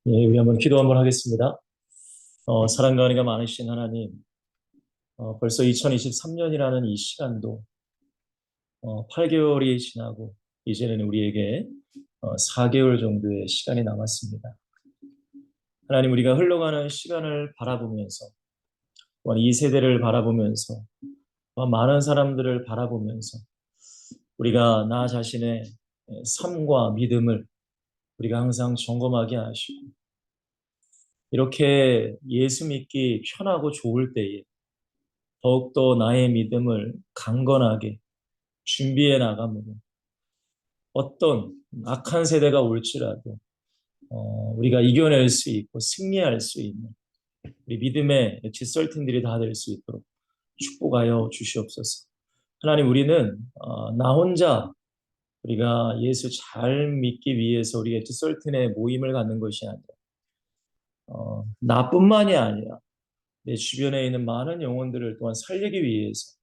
예, 우리 한번 기도 한번 하겠습니다. 사랑과 은혜가 많으신 하나님, 벌써 2023년이라는 이 시간도 8개월이 지나고 이제는 우리에게 4개월 정도의 시간이 남았습니다. 하나님, 우리가 흘러가는 시간을 바라보면서 또한 이 세대를 바라보면서 또한 많은 사람들을 바라보면서 우리가 나 자신의 삶과 믿음을 우리가 항상 점검하게 하시고 이렇게 예수 믿기 편하고 좋을 때에 더욱더 나의 믿음을 강건하게 준비해 나가므로 어떤 악한 세대가 올지라도 우리가 이겨낼 수 있고 승리할 수 있는 우리 믿음의 지설팀들이 다 될 수 있도록 축복하여 주시옵소서. 하나님, 우리는 나 혼자 우리가 예수 잘 믿기 위해서 우리 엑지설틴의 모임을 갖는 것이 아니라 나뿐만이 아니라 내 주변에 있는 많은 영혼들을 또한 살리기 위해서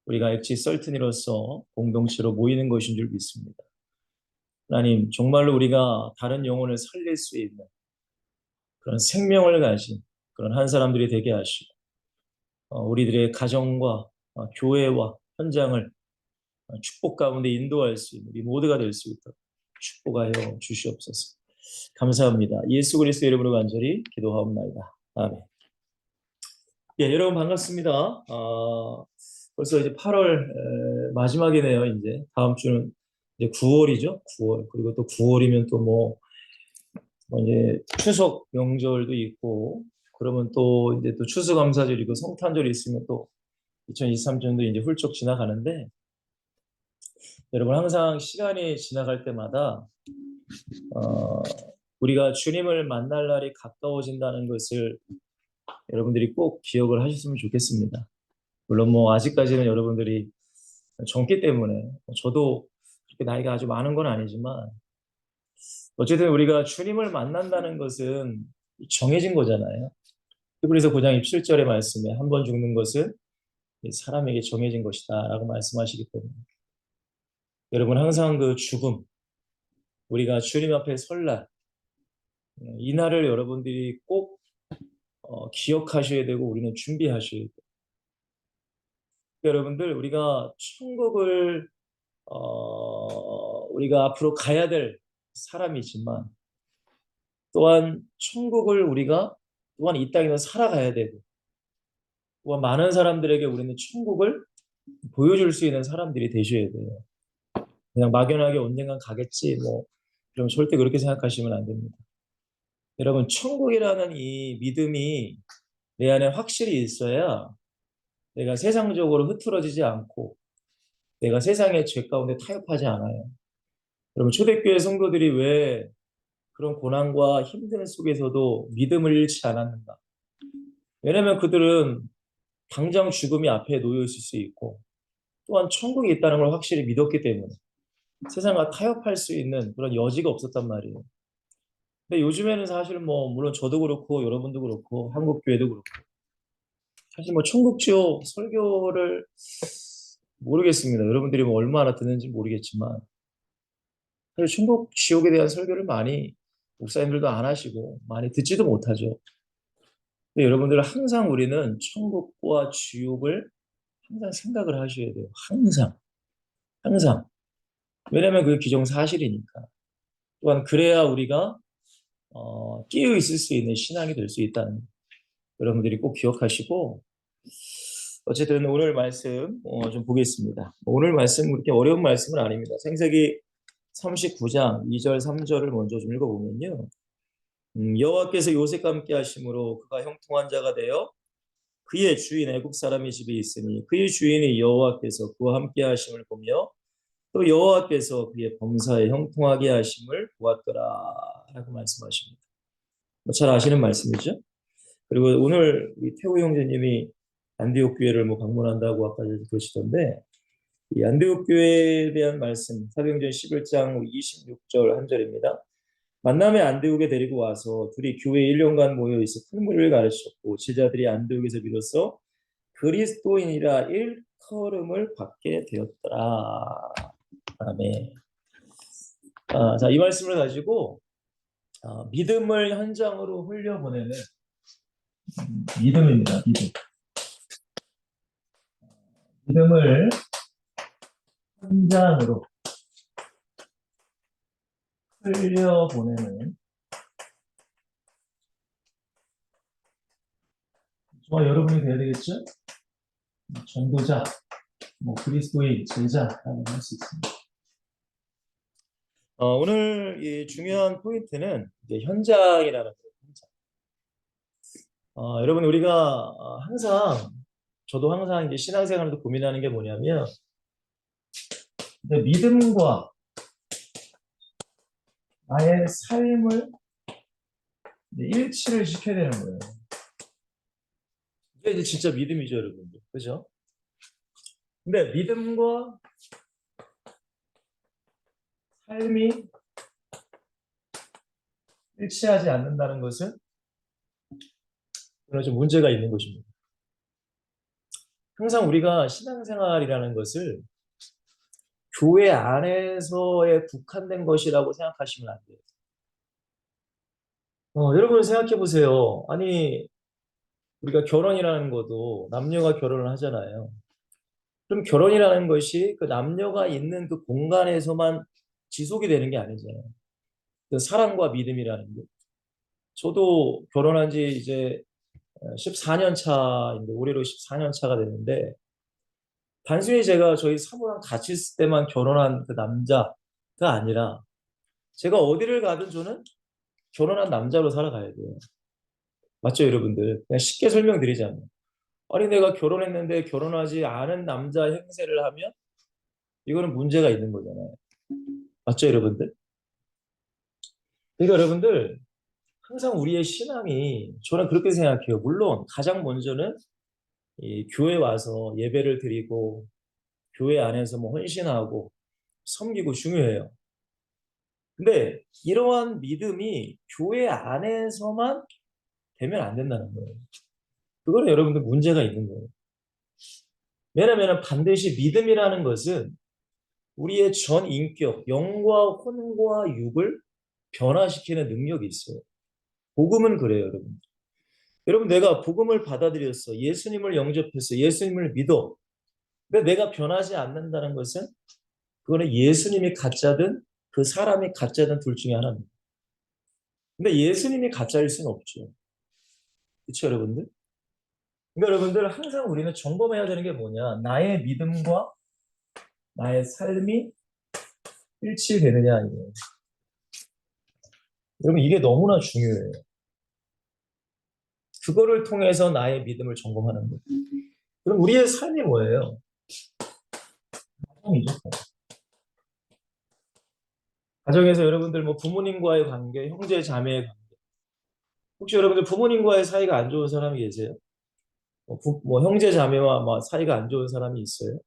우리가 엑지 썰튼이로서 공동체로 모이는 것인 줄 믿습니다. 하나님, 정말로 우리가 다른 영혼을 살릴 수 있는 그런 생명을 가진 그런 한 사람들이 되게 하시고 우리들의 가정과 교회와 현장을 축복 가운데 인도할 수 있는 우리 모두가 될 수 있도록 축복하여 주시옵소서. 감사합니다. 예수 그리스도 이름으로 간절히 기도하옵나이다. 아멘. 예, 여러분 반갑습니다. 벌써 이제 8월 마지막이네요. 이제 다음 주는 이제 9월이죠. 9월. 그리고 또 9월이면 또 뭐 이제 추석 명절도 있고 그러면 또 이제 또 추수감사절이고 성탄절이 있으면 또 2023년도 이제 훌쩍 지나가는데 여러분 항상 시간이 지나갈 때마다 어, 우리가 주님을 만날 날이 가까워진다는 것을 여러분들이 꼭 기억을 하셨으면 좋겠습니다. 물론 뭐 아직까지는 여러분들이 젊기 때문에 저도 그렇게 나이가 아주 많은 건 아니지만 어쨌든 우리가 주님을 만난다는 것은 정해진 거잖아요. 히브리서 9장 27절의 말씀에 한 번 죽는 것은 사람에게 정해진 것이다 라고 말씀하시기 때문에 여러분 항상 그 죽음, 우리가 주님 앞에 설 날, 이 날을 여러분들이 꼭 기억하셔야 되고 우리는 준비하셔야 돼요. 여러분들 우리가 천국을 우리가 앞으로 가야 될 사람이지만 또한 천국을 우리가 또한 이 땅에서 살아가야 되고 또한 많은 사람들에게 우리는 천국을 보여줄 수 있는 사람들이 되셔야 돼요. 그냥 막연하게 언젠간 가겠지 뭐 그럼 절대 그렇게 생각하시면 안 됩니다. 여러분 천국이라는 이 믿음이 내 안에 확실히 있어야 내가 세상적으로 흐트러지지 않고 내가 세상의 죄 가운데 타협하지 않아요. 여러분 초대교회 성도들이 왜 그런 고난과 힘든 속에서도 믿음을 잃지 않았는가? 왜냐하면 그들은 당장 죽음이 앞에 놓여 있을 수 있고 또한 천국이 있다는 걸 확실히 믿었기 때문에 세상과 타협할 수 있는 그런 여지가 없었단 말이에요. 근데 요즘에는 사실 뭐 물론 저도 그렇고 여러분도 그렇고 한국 교회도 그렇고 사실 뭐 천국 지옥 설교를 모르겠습니다. 여러분들이 뭐 얼마나 듣는지 모르겠지만 사실 천국 지옥에 대한 설교를 많이 목사님들도 안 하시고 많이 듣지도 못하죠. 근데 여러분들 항상 우리는 천국과 지옥을 항상 생각을 하셔야 돼요. 항상, 항상. 왜냐하면 그게 기정사실이니까. 또한 그래야 우리가 끼어 있을 수 있는 신앙이 될 수 있다는 거. 여러분들이 꼭 기억하시고 어쨌든 오늘 말씀 좀 보겠습니다. 오늘 말씀 그렇게 어려운 말씀은 아닙니다. 창세기 39장 2절 3절을 먼저 좀 읽어보면요. 여호와께서 요셉과 함께 하심으로 그가 형통한 자가 되어 그의 주인 애굽 사람의 집에 있으니 그의 주인이 여호와께서 그와 함께 하심을 보며 또 여호와께서 그의 범사에 형통하게 하심을 보았더라 라고 말씀하십니다. 잘 아시는 말씀이죠. 그리고 오늘 우리 태호 형제님이 안디옥 교회를 뭐 방문한다고 아까 그러시던데 이 안디옥 교회에 대한 말씀 사도행전 11장 26절 한 절입니다. 만남에 안디옥에 데리고 와서 둘이 교회 1년간 모여 있어 풀무리를 가르쳤고 제자들이 안디옥에서 비로소 그리스도인이라 일컬음을 받게 되었더라. 아멘. 자, 이 말씀을 가지고 믿음을 현장으로 흘려보내는 믿음입니다. 믿음을 현장으로 흘려보내는 저와 여러분이 돼야 되겠죠? 전도자, 그리스도의 제자라고 할 수 있습니다. 오늘 이 중요한 포인트는 이제 현장이라는 거예요. 여러분 우리가 항상 저도 항상 이제 신앙생활도 고민하는 게 뭐냐면 믿음과 나의 삶을 일치를 시켜야 되는 거예요. 이게 이제 진짜 믿음이죠, 여러분들. 그죠? 근데 믿음과 삶이 일치하지 않는다는 것은 좀 문제가 있는 것입니다. 항상 우리가 신앙생활이라는 것을 교회 안에서의 국한된 것이라고 생각하시면 안 돼요. 여러분 생각해 보세요. 아니, 우리가 결혼이라는 것도 남녀가 결혼을 하잖아요. 그럼 결혼이라는 것이 그 남녀가 있는 그 공간에서만 지속이 되는 게 아니잖아요. 그 사랑과 믿음이라는 게. 저도 결혼한 지 이제 14년 차인데, 올해로 14년 차가 됐는데, 단순히 제가 저희 사모랑 같이 있을 때만 결혼한 그 남자가 아니라, 제가 어디를 가든 저는 결혼한 남자로 살아가야 돼요. 맞죠, 여러분들? 그냥 쉽게 설명드리자면. 아니, 내가 결혼했는데 결혼하지 않은 남자 행세를 하면, 이거는 문제가 있는 거잖아요. 맞죠, 여러분들? 그러니까 여러분들, 항상 우리의 신앙이, 저는 그렇게 생각해요. 물론, 가장 먼저는 이 교회 와서 예배를 드리고, 교회 안에서 헌신하고, 섬기고 중요해요. 근데 이러한 믿음이 교회 안에서만 되면 안 된다는 거예요. 그거는 여러분들 문제가 있는 거예요. 왜냐하면 반드시 믿음이라는 것은 우리의 전 인격, 영과 혼과 육을 변화시키는 능력이 있어요. 복음은 그래요, 여러분. 여러분, 내가 복음을 받아들였어. 예수님을 영접했어. 예수님을 믿어. 근데 내가 변하지 않는다는 것은 그거는 예수님이 가짜든 그 사람이 가짜든 둘 중에 하나입니다. 근데 예수님이 가짜일 수는 없죠. 그렇죠, 여러분들? 그러니까 여러분들 항상 우리는 점검해야 되는 게 뭐냐? 나의 믿음과 나의 삶이 일치되느냐 아니에요. 여러분 이게 너무나 중요해요. 그거를 통해서 나의 믿음을 점검하는 거예요. 그럼 우리의 삶이 뭐예요? 가정이죠. 가정에서 여러분들 부모님과의 관계, 형제 자매의 관계. 혹시 여러분들 부모님과의 사이가 안 좋은 사람이 계세요? 형제 자매와 사이가 안 좋은 사람이 있어요?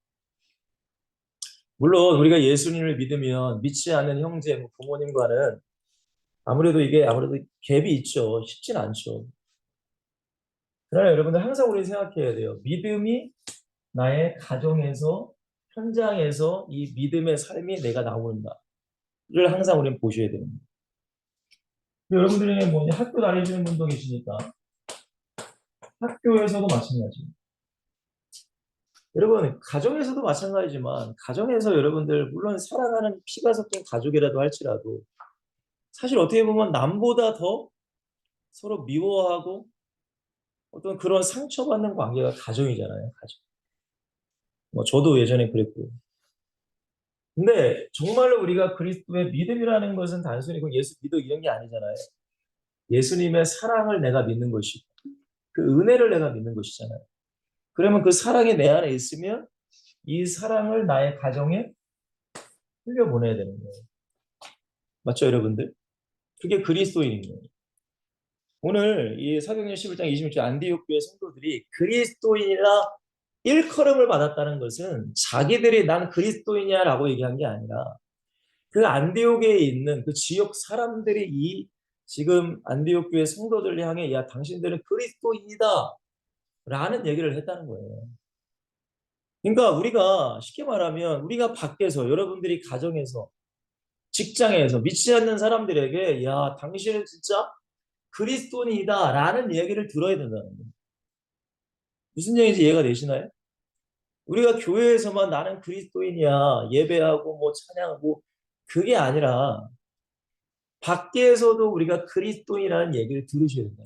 물론 우리가 예수님을 믿으면 믿지 않는 형제, 부모님과는 아무래도 갭이 있죠. 쉽진 않죠. 그러나 여러분들 항상 우리 생각해야 돼요. 믿음이 나의 가정에서, 현장에서 이 믿음의 삶이 내가 나오는가를 항상 우리는 보셔야 됩니다. 여러분들이 학교 다니시는 분도 계시니까 학교에서도 마찬가지입니다. 여러분 가정에서도 마찬가지지만 가정에서 여러분들 물론 사랑하는 피가 섞인 가족이라도 할지라도 사실 어떻게 보면 남보다 더 서로 미워하고 어떤 그런 상처받는 관계가 가정이잖아요. 가정. 저도 예전에 그랬고요. 근데 정말로 우리가 그리스도의 믿음이라는 것은 단순히 예수 믿어 이런 게 아니잖아요. 예수님의 사랑을 내가 믿는 것이고 그 은혜를 내가 믿는 것이잖아요. 그러면 그 사랑이 내 안에 있으면 이 사랑을 나의 가정에 흘려보내야 되는 거예요. 맞죠, 여러분들? 그게 그리스도인인 거예요. 오늘 이 사도행전 11장 26절 안디옥 교회 성도들이 그리스도인이라 일컬음을 받았다는 것은 자기들이 난 그리스도인이야라고 얘기한 게 아니라 그 안디옥에 있는 그 지역 사람들이 이 지금 안디옥 교회 성도들을 향해 야 당신들은 그리스도인이다 라는 얘기를 했다는 거예요. 그러니까 우리가 쉽게 말하면 우리가 밖에서 여러분들이 가정에서 직장에서 믿지 않는 사람들에게 야, 당신은 진짜 그리스도인이다라는 얘기를 들어야 된다는 거예요. 무슨 얘기인지 이해가 되시나요? 우리가 교회에서만 나는 그리스도인이야 예배하고 뭐 찬양하고 그게 아니라 밖에서도 우리가 그리스도인이라는 얘기를 들으셔야 된다.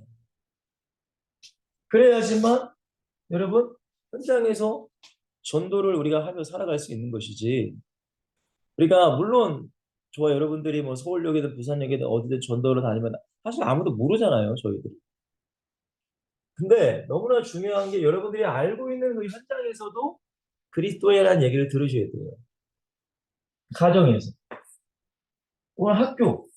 그래야지만 여러분 현장에서 전도를 우리가 하며 살아갈 수 있는 것이지. 우리가 물론 저와 여러분들이 뭐 서울역이든 부산역이든 어디든 전도를 다니면 사실 아무도 모르잖아요, 저희들이. 근데 너무나 중요한 게 여러분들이 알고 있는 그 현장에서도 그리스도에라는 얘기를 들으셔야 돼요. 가정에서, 오늘 학교,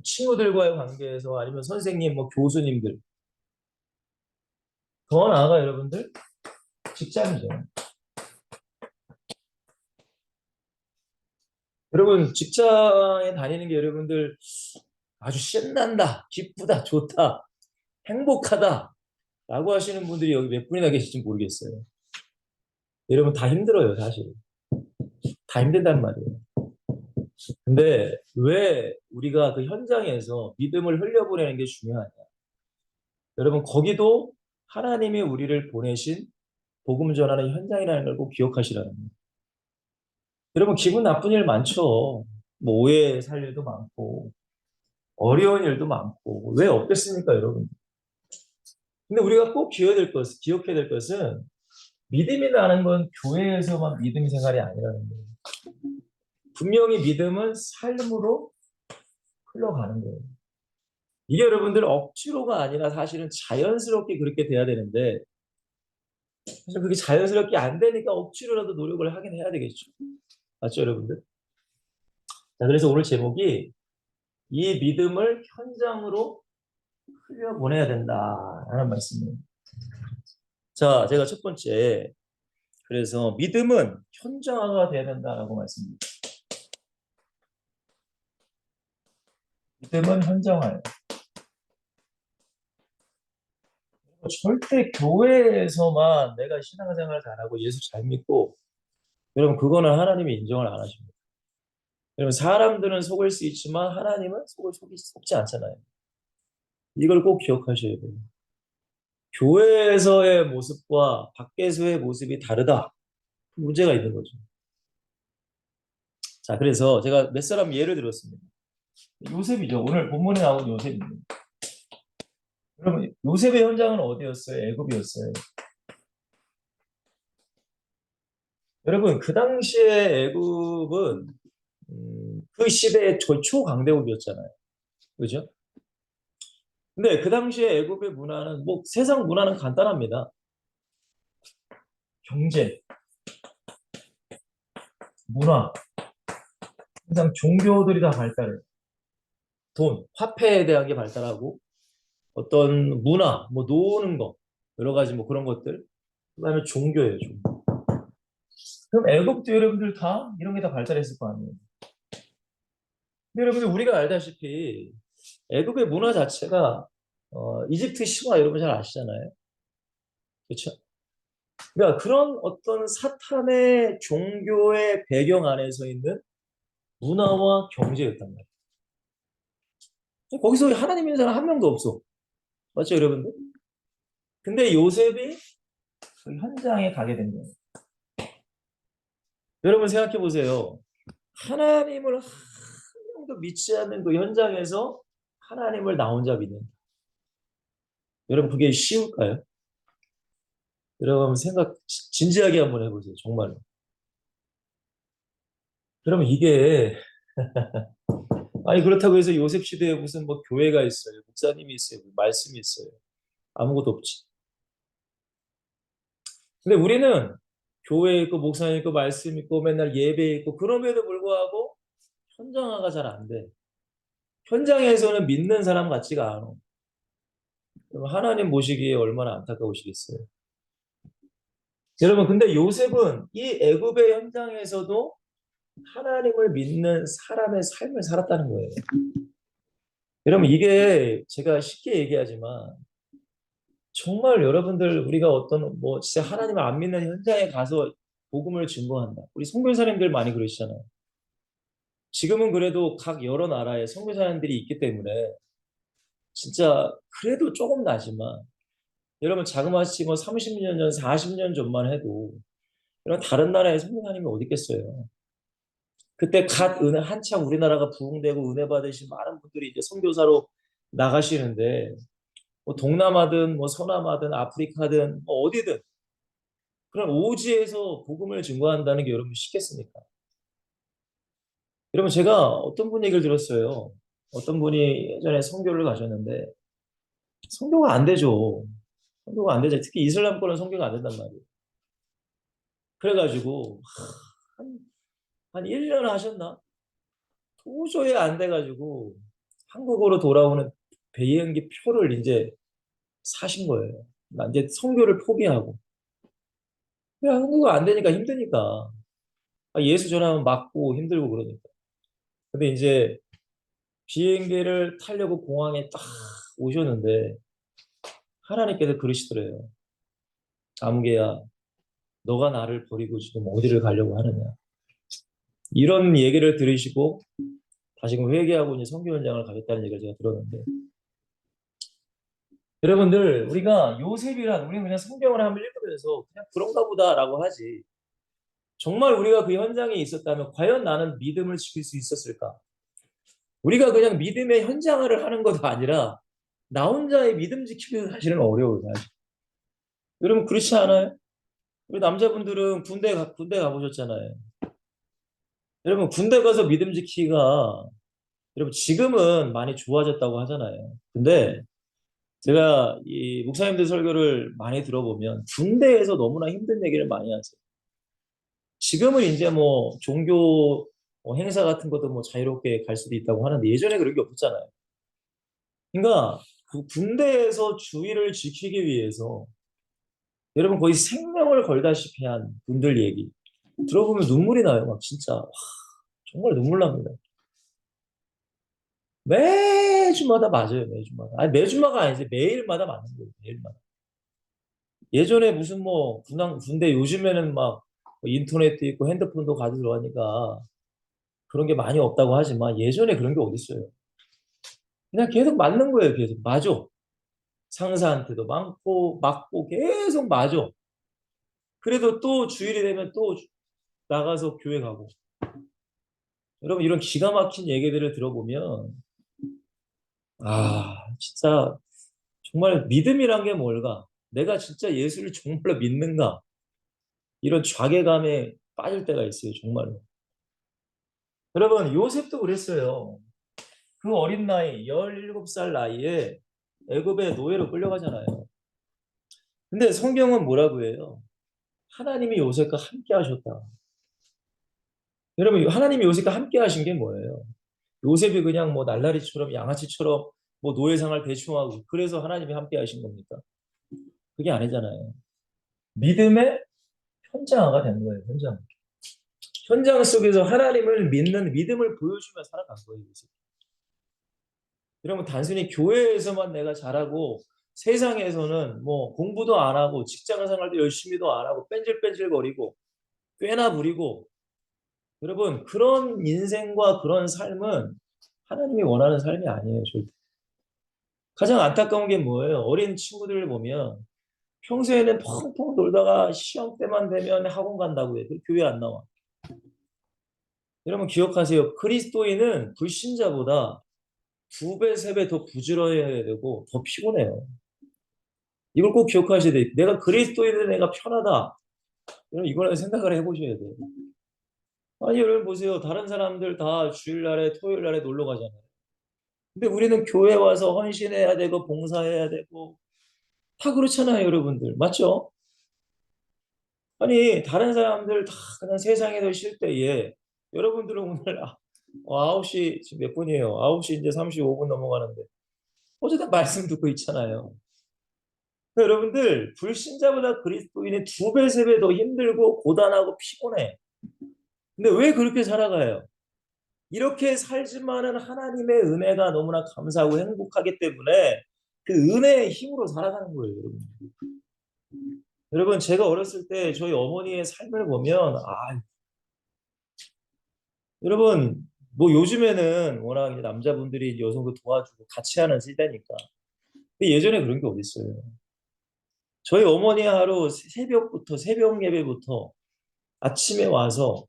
친구들과의 관계에서 아니면 선생님, 뭐 교수님들, 더 나아가 여러분들 직장이죠. 여러분 직장에 다니는 게 여러분들 아주 신난다, 기쁘다, 좋다, 행복하다 라고 하시는 분들이 여기 몇 분이나 계실지 모르겠어요. 여러분 다 힘들어요, 사실. 다 힘든단 말이에요. 근데 왜 우리가 그 현장에서 믿음을 흘려보내는 게 중요하냐? 여러분 거기도 하나님이 우리를 보내신 복음 전하는 현장이라는 걸 꼭 기억하시라는 거예요. 여러분 기분 나쁜 일 많죠. 뭐 오해 살 일도 많고 어려운 일도 많고 왜 없겠습니까, 여러분? 근데 우리가 꼭 기억해야 될 것은 믿음이라는 건 교회에서만 믿음 생활이 아니라는 거예요. 분명히 믿음은 삶으로 흘러가는 거예요. 이게 여러분들 억지로가 아니라 사실은 자연스럽게 그렇게 돼야 되는데 사실 그게 자연스럽게 안 되니까 억지로라도 노력을 하긴 해야 되겠죠. 맞죠, 여러분들? 자, 그래서 오늘 제목이 이 믿음을 현장으로 흘려보내야 된다라는 말씀이에요. 자, 제가 첫 번째 그래서 믿음은 현장화가 돼야 된다라고 말씀드립니다. 믿음은 현장화예요. 절대 교회에서만 내가 신앙생활 잘하고 예수 잘 믿고 여러분 그거는 하나님이 인정을 안 하십니다. 여러분 사람들은 속을 수 있지만 하나님은 속지 않잖아요. 이걸 꼭 기억하셔야 돼요. 교회에서의 모습과 밖에서의 모습이 다르다. 문제가 있는 거죠. 자, 그래서 제가 몇 사람 예를 들었습니다. 요셉이죠. 오늘 본문에 나온 요셉입니다. 여러분 요셉의 현장은 어디였어요? 애굽이었어요. 여러분 그 당시에 애굽은 그 시대의 초강대국이었잖아요. 그죠? 근데 그 당시에 애굽의 문화는 뭐 세상 문화는 간단합니다. 경제, 문화, 항상 종교들이 다 발달해요. 돈, 화폐에 대한 게 발달하고 어떤 문화, 뭐 노는 거, 여러 가지 뭐 그런 것들. 그다음에 종교예요, 종교. 그럼 애국도 여러분들 다 이런 게 다 발달했을 거 아니에요. 근데 여러분들 우리가 알다시피 애국의 문화 자체가 이집트 신화 여러분 잘 아시잖아요. 그렇죠? 그러니까 그런 어떤 사탄의 종교의 배경 안에서 있는 문화와 경제였단 말이에요. 거기서 하나님 있는 사람 한 명도 없어. 맞죠, 여러분들? 근데 요셉이 그 현장에 가게 된 거예요. 여러분 생각해 보세요. 하나님을 한 명도 믿지 않는 그 현장에서 하나님을 나 혼자 믿는. 여러분 그게 쉬울까요? 여러분 한번 진지하게 한번 해보세요. 정말로. 그러면 이게 아니 그렇다고 해서 요셉 시대에 무슨 뭐 교회가 있어요. 목사님이 있어요. 말씀이 있어요. 아무것도 없지. 근데 우리는 교회 있고 목사님 있고 말씀 있고 맨날 예배 있고 그럼에도 불구하고 현장화가 잘 안 돼. 현장에서는 믿는 사람 같지가 않아. 하나님 보시기에 얼마나 안타까우시겠어요. 여러분 근데 요셉은 이 애굽의 현장에서도 하나님을 믿는 사람의 삶을 살았다는 거예요. 여러분 이게 제가 쉽게 얘기하지만 정말 여러분들 우리가 어떤 뭐 진짜 하나님을 안 믿는 현장에 가서 복음을 증거한다. 우리 선교사님들 많이 그러시잖아요. 지금은 그래도 각 여러 나라에 선교사님들이 있기 때문에 진짜 그래도 조금 나지만 여러분 자그마치 뭐 30년 전, 40년 전만 해도 이런 다른 나라의 선교사님이 어디 있겠어요. 그때 갓 은혜 한창 우리나라가 부흥되고 은혜 받으신 많은 분들이 이제 선교사로 나가시는데 뭐 동남아든 뭐 서남아든 아프리카든 뭐 어디든 그런 오지에서 복음을 증거한다는 게 여러분 쉽겠습니까? 여러분 제가 어떤 분 얘기를 들었어요. 어떤 분이 예전에 선교를 가셨는데 선교가 안 되죠. 선교가 안 되죠. 특히 이슬람권은 선교가 안 된단 말이에요. 그래가지고 한 1년 하셨나? 도저히 안 돼가지고 한국으로 돌아오는 비행기 표를 이제 사신 거예요. 나 이제 선교를 포기하고. 그냥 한국어 안 되니까 힘드니까. 예수 전하면 맞고 힘들고 그러니까. 근데 이제 비행기를 타려고 공항에 딱 오셨는데 하나님께서 그러시더래요. 아무개야, 너가 나를 버리고 지금 어디를 가려고 하느냐. 이런 얘기를 들으시고 다시금 회개하고 이제 선교 현장을 가겠다는 얘기를 제가 들었는데 여러분들 우리가 요셉이란 우리는 그냥 성경을 한번 읽으면서 그냥 그런가 보다라고 하지 정말 우리가 그 현장에 있었다면 과연 나는 믿음을 지킬 수 있었을까? 우리가 그냥 믿음의 현장을 하는 것도 아니라 나 혼자의 믿음 지키기도 사실은 어려워요. 사실. 여러분 그렇지 않아요? 우리 남자분들은 군대 가보셨잖아요. 여러분 군대 가서 믿음 지키기가 여러분 지금은 많이 좋아졌다고 하잖아요. 근데 제가 이 목사님들 설교를 많이 들어보면 군대에서 너무나 힘든 얘기를 많이 하세요. 지금은 이제 뭐 종교 행사 같은 것도 뭐 자유롭게 갈 수도 있다고 하는데 예전에 그런 게 없었잖아요. 그러니까 그 군대에서 주의를 지키기 위해서 여러분 거의 생명을 걸다시피 한 분들 얘기 들어보면 눈물이 나요. 막 진짜 와, 정말 눈물 납니다. 매주마다 맞아요. 매주마다. 아니 매주마다 아니지 매일마다 맞는 거예요. 매일마다. 예전에 무슨 뭐 군대 요즘에는 막 인터넷도 있고 핸드폰도 가지고 들어가니까 그런 게 많이 없다고 하지만 예전에 그런 게 어디 있어요. 그냥 계속 맞는 거예요. 계속 맞아. 상사한테도 맞고 계속 맞아. 그래도 또 주일이 되면 또 나가서 교회 가고. 여러분 이런 기가 막힌 얘기들을 들어보면 진짜 정말 믿음이란 게 뭘까? 내가 진짜 예수를 정말로 믿는가? 이런 좌괴감에 빠질 때가 있어요. 정말로. 여러분 요셉도 그랬어요. 그 어린 나이 17살 나이에 애굽의 노예로 끌려가잖아요. 근데 성경은 뭐라고 해요? 하나님이 요셉과 함께 하셨다. 여러분 하나님이 요셉과 함께 하신 게 뭐예요? 요셉이 그냥 뭐 날라리처럼 양아치처럼 뭐 노예생활 대충 하고 그래서 하나님이 함께 하신 겁니까? 그게 아니잖아요. 믿음의 현장화가 되는 거예요. 현장. 현장 속에서 하나님을 믿는 믿음을 보여주며 살아간 거예요. 요셉. 여러분 단순히 교회에서만 내가 잘하고 세상에서는 뭐 공부도 안 하고 직장 생활도 열심히도 안 하고 뺀질뺀질거리고 꽤나 부리고 여러분 그런 인생과 그런 삶은 하나님이 원하는 삶이 아니에요. 절대. 가장 안타까운 게 뭐예요? 어린 친구들을 보면 평소에는 펑펑 놀다가 시험 때만 되면 학원 간다고 해요. 교회 안 나와. 여러분 기억하세요. 그리스도인은 불신자보다 두 배, 세 배 더 부지런해야 되고 더 피곤해요. 이걸 꼭 기억하셔야 돼요. 내가 그리스도인은 내가 편하다. 여러분 이걸 생각을 해보셔야 돼요. 아니 여러분 보세요. 다른 사람들 다 주일날에 토요일날에 놀러 가잖아요. 근데 우리는 교회 와서 헌신해야 되고 봉사해야 되고 다 그렇잖아요, 여러분들. 맞죠? 아니 다른 사람들 다 그냥 세상에서 쉴 때에 여러분들은 오늘 9시 지금 몇 분이에요? 9시 이제 35분 넘어가는데 어쨌든 말씀 듣고 있잖아요. 그러니까 여러분들 불신자보다 그리스도인이 두 배, 세 배 더 힘들고 고단하고 피곤해. 근데 왜 그렇게 살아가요? 이렇게 살지만은 하나님의 은혜가 너무나 감사하고 행복하기 때문에 그 은혜의 힘으로 살아가는 거예요, 여러분. 여러분, 제가 어렸을 때 저희 어머니의 삶을 보면, 여러분, 뭐 요즘에는 워낙 이제 남자분들이 여성도 도와주고 같이 하는 시대니까. 근데 예전에 그런 게 어디 있어요. 저희 어머니 하루 새벽부터 새벽 예배부터 아침에 와서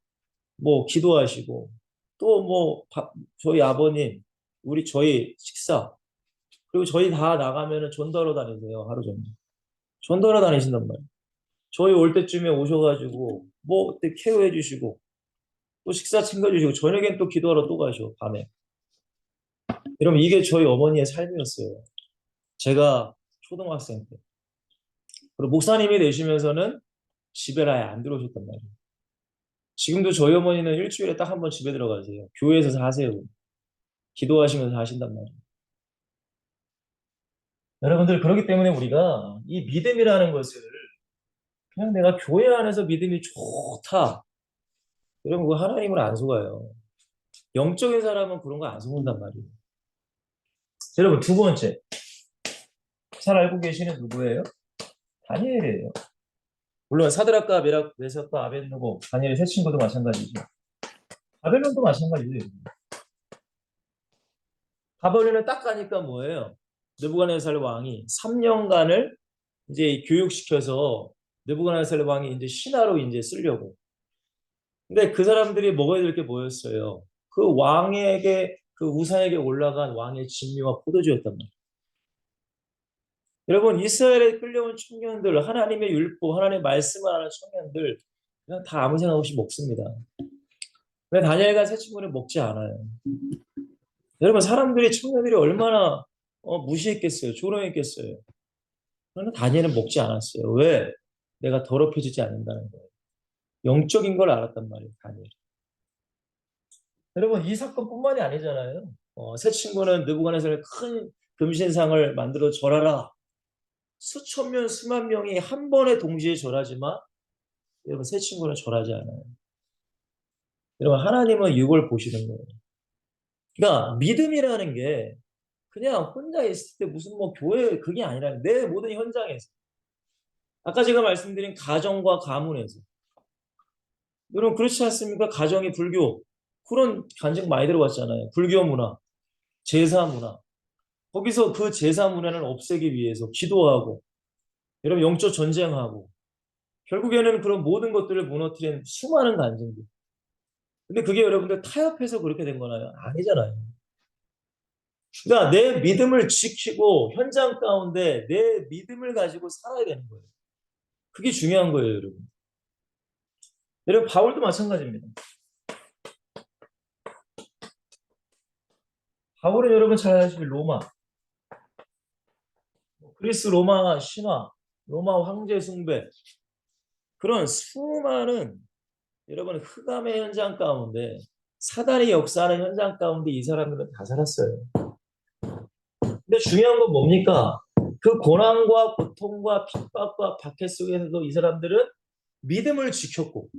뭐 기도하시고 또 뭐 저희 아버님 저희 식사 그리고 저희 다 나가면은 전도하러 다니세요. 하루 종일 전도하러 다니신단 말이에요. 저희 올 때쯤에 오셔가지고 뭐 그때 케어해 주시고 또 식사 챙겨주시고 저녁엔 또 기도하러 또 가셔 밤에. 여러분 이게 저희 어머니의 삶이었어요. 제가 초등학생 때. 그리고 목사님이 되시면서는 집에 아예 안 들어오셨단 말이에요. 지금도 저희 어머니는 일주일에 딱 한 번 집에 들어가세요. 교회에서 하세요. 기도하시면서 하신단 말이에요. 여러분들 그렇기 때문에 우리가 이 믿음이라는 것을 그냥 내가 교회 안에서 믿음이 좋다. 여러분 그거 하나님을 안 속아요. 영적인 사람은 그런 거 안 속는단 말이에요. 여러분 두 번째 잘 알고 계시는 누구예요? 다니엘이에요. 물론 사드락과 메삭과 아벳느고 다니엘의 세 친구도 마찬가지죠. 바벨론도 마찬가지예요. 바벨론에 딱 가니까 뭐예요? 느부갓네살 왕이 3년간을 이제 교육시켜서 느부갓네살 왕이 이제 신하로 이제 쓰려고. 근데 그 사람들이 먹어야 될 게 뭐였어요? 그 왕에게 그 우상에게 올라간 왕의 진미와 포도주였단 말이에요. 여러분 이스라엘에 끌려온 청년들 하나님의 율법 하나님의 말씀을 하는 청년들 그냥 다 아무 생각 없이 먹습니다. 왜 다니엘과 세 친구는 먹지 않아요? 여러분 사람들이 청년들이 얼마나 무시했겠어요. 조롱했겠어요. 그러나 다니엘은 먹지 않았어요. 왜? 내가 더럽혀지지 않는다는 거예요. 영적인 걸 알았단 말이에요. 다니엘. 여러분 이 사건뿐만이 아니잖아요. 세 친구는 느부갓네살의 큰 금신상을 만들어 절하라. 수천 명, 수만 명이 한 번에 동시에 절하지만 여러분 세 친구는 절하지 않아요. 여러분 하나님은 이걸 보시는 거예요. 그러니까 믿음이라는 게 그냥 혼자 있을 때 무슨 뭐 교회 그게 아니라 내 모든 현장에서 아까 제가 말씀드린 가정과 가문에서 여러분 그렇지 않습니까? 가정이 불교 그런 간증 많이 들어봤잖아요. 불교 문화, 제사 문화 거기서 그 제사 문화를 없애기 위해서 기도하고 여러분 영적 전쟁하고 결국에는 그런 모든 것들을 무너뜨린 수많은 간증들. 근데 그게 여러분들 타협해서 그렇게 된 거나요? 아니잖아요. 그러니까 내 믿음을 지키고 현장 가운데 내 믿음을 가지고 살아야 되는 거예요. 그게 중요한 거예요, 여러분. 여러분 바울도 마찬가지입니다. 바울은 여러분 잘 아시는 로마, 그리스 로마 신화, 로마 황제 숭배 그런 수많은 여러분 흑암의 현장 가운데 사단이 역사하는 현장 가운데 이 사람들은 다 살았어요. 근데 중요한 건 뭡니까? 그 고난과 고통과 핍박과 박해 속에서도 이 사람들은 믿음을 지켰고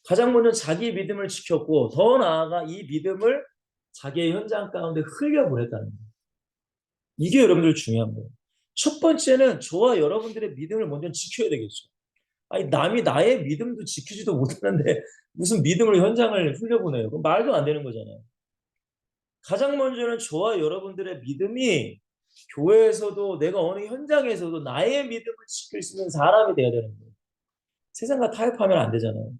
가장 먼저 자기 믿음을 지켰고 더 나아가 이 믿음을 자기의 현장 가운데 흘려보냈다는 거예요. 이게 여러분들 중요한 거예요. 첫 번째는 저와 여러분들의 믿음을 먼저 지켜야 되겠죠. 아니 남이 나의 믿음도 지키지도 못하는데 무슨 믿음을 현장을 흘려보내요. 그럼 말도 안 되는 거잖아요. 가장 먼저는 저와 여러분들의 믿음이 교회에서도 내가 어느 현장에서도 나의 믿음을 지킬 수 있는 사람이 돼야 되는 거예요. 세상과 타협하면 안 되잖아요.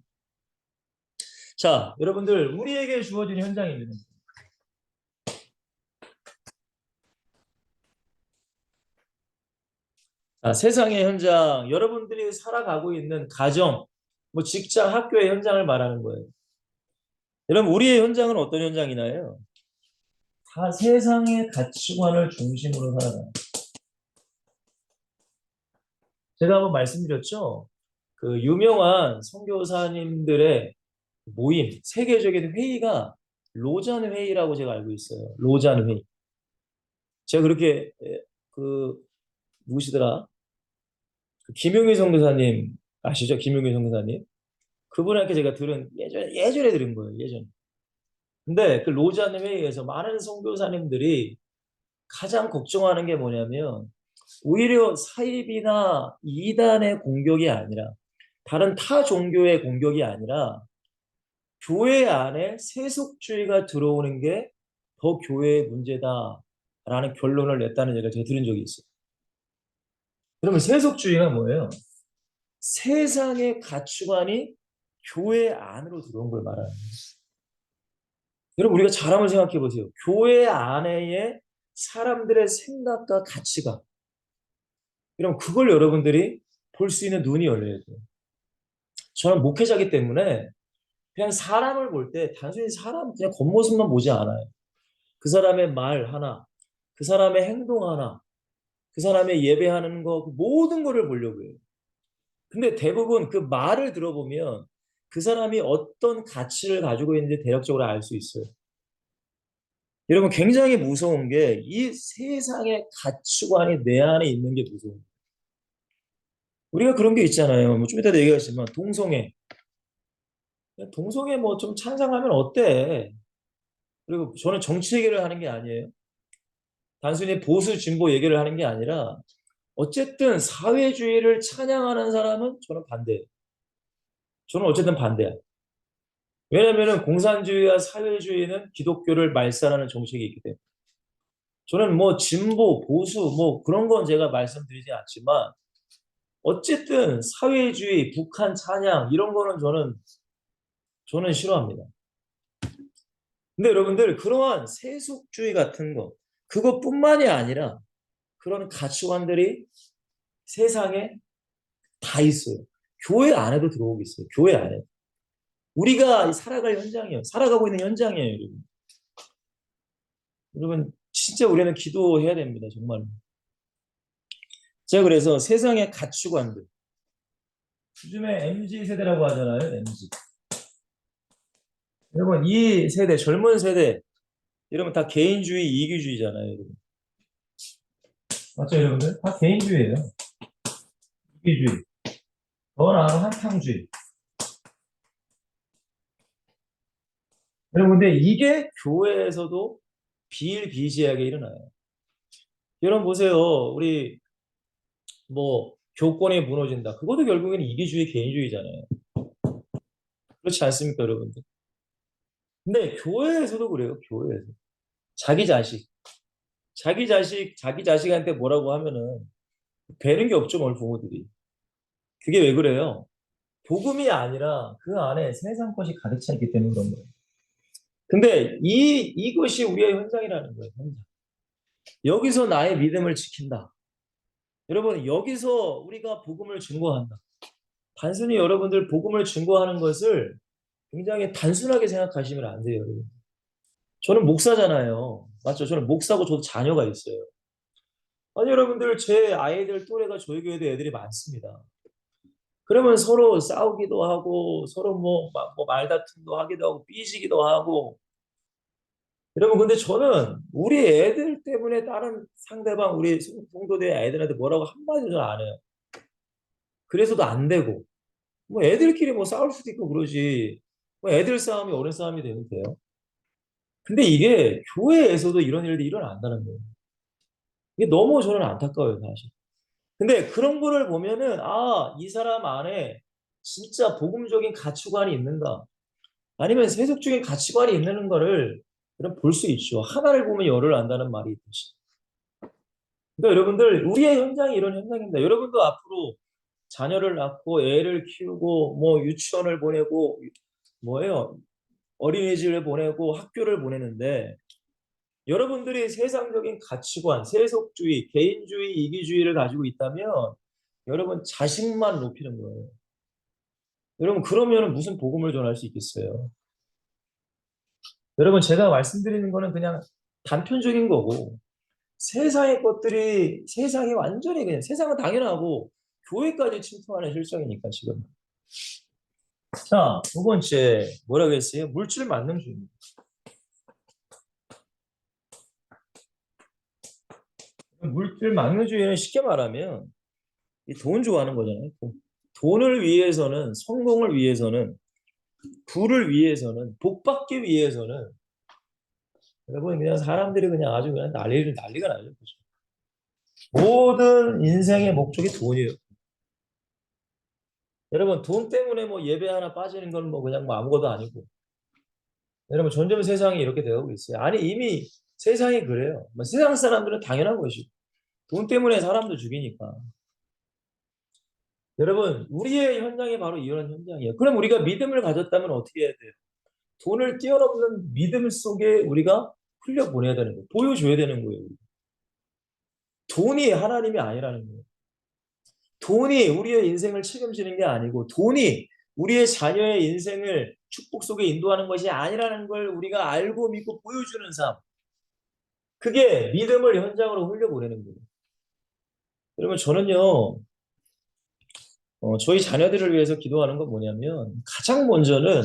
자, 여러분들 우리에게 주어진 현장입니다. 자, 세상의 현장, 여러분들이 살아가고 있는 가정, 뭐 직장, 학교의 현장을 말하는 거예요. 여러분 우리의 현장은 어떤 현장이나요? 다 세상의 가치관을 중심으로 살아가요. 제가 한번 말씀드렸죠. 그 유명한 선교사님들의 모임, 세계적인 회의가 로잔 회의라고 제가 알고 있어요. 로잔 회의. 제가 그렇게 그 누구시더라? 그 김용희 선교사님 아시죠? 김용희 선교사님. 그분한테 제가 들은 예전에 들은 거예요. 예전. 근데 그 로잔 회의에서 많은 선교사님들이 가장 걱정하는 게 뭐냐면 오히려 사입이나 이단의 공격이 아니라 다른 타 종교의 공격이 아니라 교회 안에 세속주의가 들어오는 게 더 교회의 문제다라는 결론을 냈다는 얘기를 제가 들은 적이 있어요. 그러면 세속주의가 뭐예요? 세상의 가치관이 교회 안으로 들어온 걸 말하는 거예요. 여러분 우리가 잘 한번 생각해 보세요. 교회 안에의 사람들의 생각과 가치가 그럼 그걸 여러분들이 볼 수 있는 눈이 열려야 돼요. 저는 목회자이기 때문에 그냥 사람을 볼 때 단순히 사람 그냥 겉모습만 보지 않아요. 그 사람의 말 하나, 그 사람의 행동 하나, 그 사람의 예배하는 거 그 모든 거를 보려고 해요. 근데 대부분 그 말을 들어보면 그 사람이 어떤 가치를 가지고 있는지 대략적으로 알 수 있어요. 여러분 굉장히 무서운 게 이 세상의 가치관이 내 안에 있는 게 무서워요. 우리가 그런 게 있잖아요. 뭐 좀 이따 얘기하지만 동성애. 동성애 뭐 좀 찬성하면 어때? 그리고 저는 정치 얘기를 하는 게 아니에요. 단순히 보수 진보 얘기를 하는 게 아니라 어쨌든 사회주의를 찬양하는 사람은 저는 반대예요. 저는 어쨌든 반대야. 왜냐하면 공산주의와 사회주의는 기독교를 말살하는 정책이 있기 때문에. 저는 뭐 진보, 보수 뭐 그런 건 제가 말씀드리지 않지만 어쨌든 사회주의, 북한 찬양 이런 거는 저는 싫어합니다. 근데 여러분들 그러한 세속주의 같은 거 그것뿐만이 아니라 그런 가치관들이 세상에 다 있어요. 교회 안에도 들어오고 있어요. 교회 안에. 우리가 살아갈 현장이에요. 살아가고 있는 현장이에요, 여러분. 여러분, 진짜 우리는 기도해야 됩니다, 정말. 제가 그래서 세상의 가치관들. 요즘에 MZ 세대라고 하잖아요, MZ. 여러분, 이 세대, 젊은 세대, 여러분 다 개인주의, 이기주의잖아요, 여러분. 맞죠, 여러분들? 다 개인주의예요. 이기주의. 더 나아가 한탕주의. 여러분, 근데 이게 교회에서도 비일비재하게 일어나요. 여러분 보세요. 우리 뭐 교권이 무너진다. 그것도 결국에는 이기주의, 개인주의잖아요. 그렇지 않습니까, 여러분들? 근데 교회에서도 그래요. 교회에서 자기 자식, 자기 자식한테 뭐라고 하면은 되는 게 없죠, 오늘 부모들이. 그게 왜 그래요? 복음이 아니라 그 안에 세상 것이 가득 차 있기 때문에 그런 거예요. 근데 이것이 우리의 현장이라는 거예요, 현장. 여기서 나의 믿음을 지킨다. 여러분, 여기서 우리가 복음을 증거한다. 단순히 여러분들 복음을 증거하는 것을 굉장히 단순하게 생각하시면 안 돼요, 여러분. 저는 목사잖아요. 맞죠? 저는 목사고 저도 자녀가 있어요. 아니, 여러분들, 제 아이들 또래가 저희 교회도 애들이 많습니다. 그러면 서로 싸우기도 하고, 서로 뭐 말다툼도 하기도 하고, 삐지기도 하고. 여러분, 근데 저는 우리 애들 때문에 다른 상대방, 우리 성도대 애들한테 뭐라고 한마디도 안 해요. 그래서도 안 되고. 뭐 애들끼리 뭐 싸울 수도 있고 그러지. 뭐 애들 싸움이 어른 싸움이 되면 돼요. 근데 이게 교회에서도 이런 일들이 일어난다는 거예요. 이게 너무 저는 안타까워요, 사실. 근데 그런 거를 보면은, 아, 이 사람 안에 진짜 복음적인 가치관이 있는가? 아니면 세속적인 가치관이 있는 거를 볼 수 있죠. 하나를 보면 열을 안다는 말이 있듯이. 그러니까 여러분들, 우리의 현장이 이런 현장입니다. 여러분도 앞으로 자녀를 낳고 애를 키우고 뭐 유치원을 보내고 뭐예요? 어린이집을 보내고 학교를 보내는데 여러분들이 세상적인 가치관, 세속주의, 개인주의, 이기주의를 가지고 있다면 여러분 자식만 높이는 거예요. 여러분 그러면 무슨 복음을 전할 수 있겠어요? 여러분 제가 말씀드리는 거는 그냥 단편적인 거고 세상의 것들이 세상이 완전히 그냥 세상은 당연하고 교회까지 침투하는 실정이니까 지금. 자, 두 번째 뭐라고 했어요? 물질 만능주의입니다. 물질 만능주의는 쉽게 말하면 돈 좋아하는 거잖아요. 돈을 위해서는 성공을 위해서는 부를 위해서는 복 받기 위해서는 여러분 그냥 사람들이 그냥 아주 그냥 난리가 나죠. 모든 인생의 목적이 돈이에요. 여러분 돈 때문에 뭐 예배 하나 빠지는 건 뭐 그냥 뭐 아무것도 아니고 여러분 점점 세상이 이렇게 되어가고 있어요. 아니 이미 세상이 그래요. 뭐 세상 사람들은 당연한 것이고 돈 때문에 사람도 죽이니까. 여러분 우리의 현장이 바로 이런 현장이에요. 그럼 우리가 믿음을 가졌다면 어떻게 해야 돼요? 돈을 뛰어넘는 믿음 속에 우리가 흘려보내야 되는 거예요. 보여줘야 되는 거예요. 돈이 하나님이 아니라는 거예요. 돈이 우리의 인생을 책임지는 게 아니고 돈이 우리의 자녀의 인생을 축복 속에 인도하는 것이 아니라는 걸 우리가 알고 믿고 보여주는 삶. 그게 믿음을 현장으로 흘려보내는 거예요. 여러분 저는요. 저희 자녀들을 위해서 기도하는 건 뭐냐면 가장 먼저는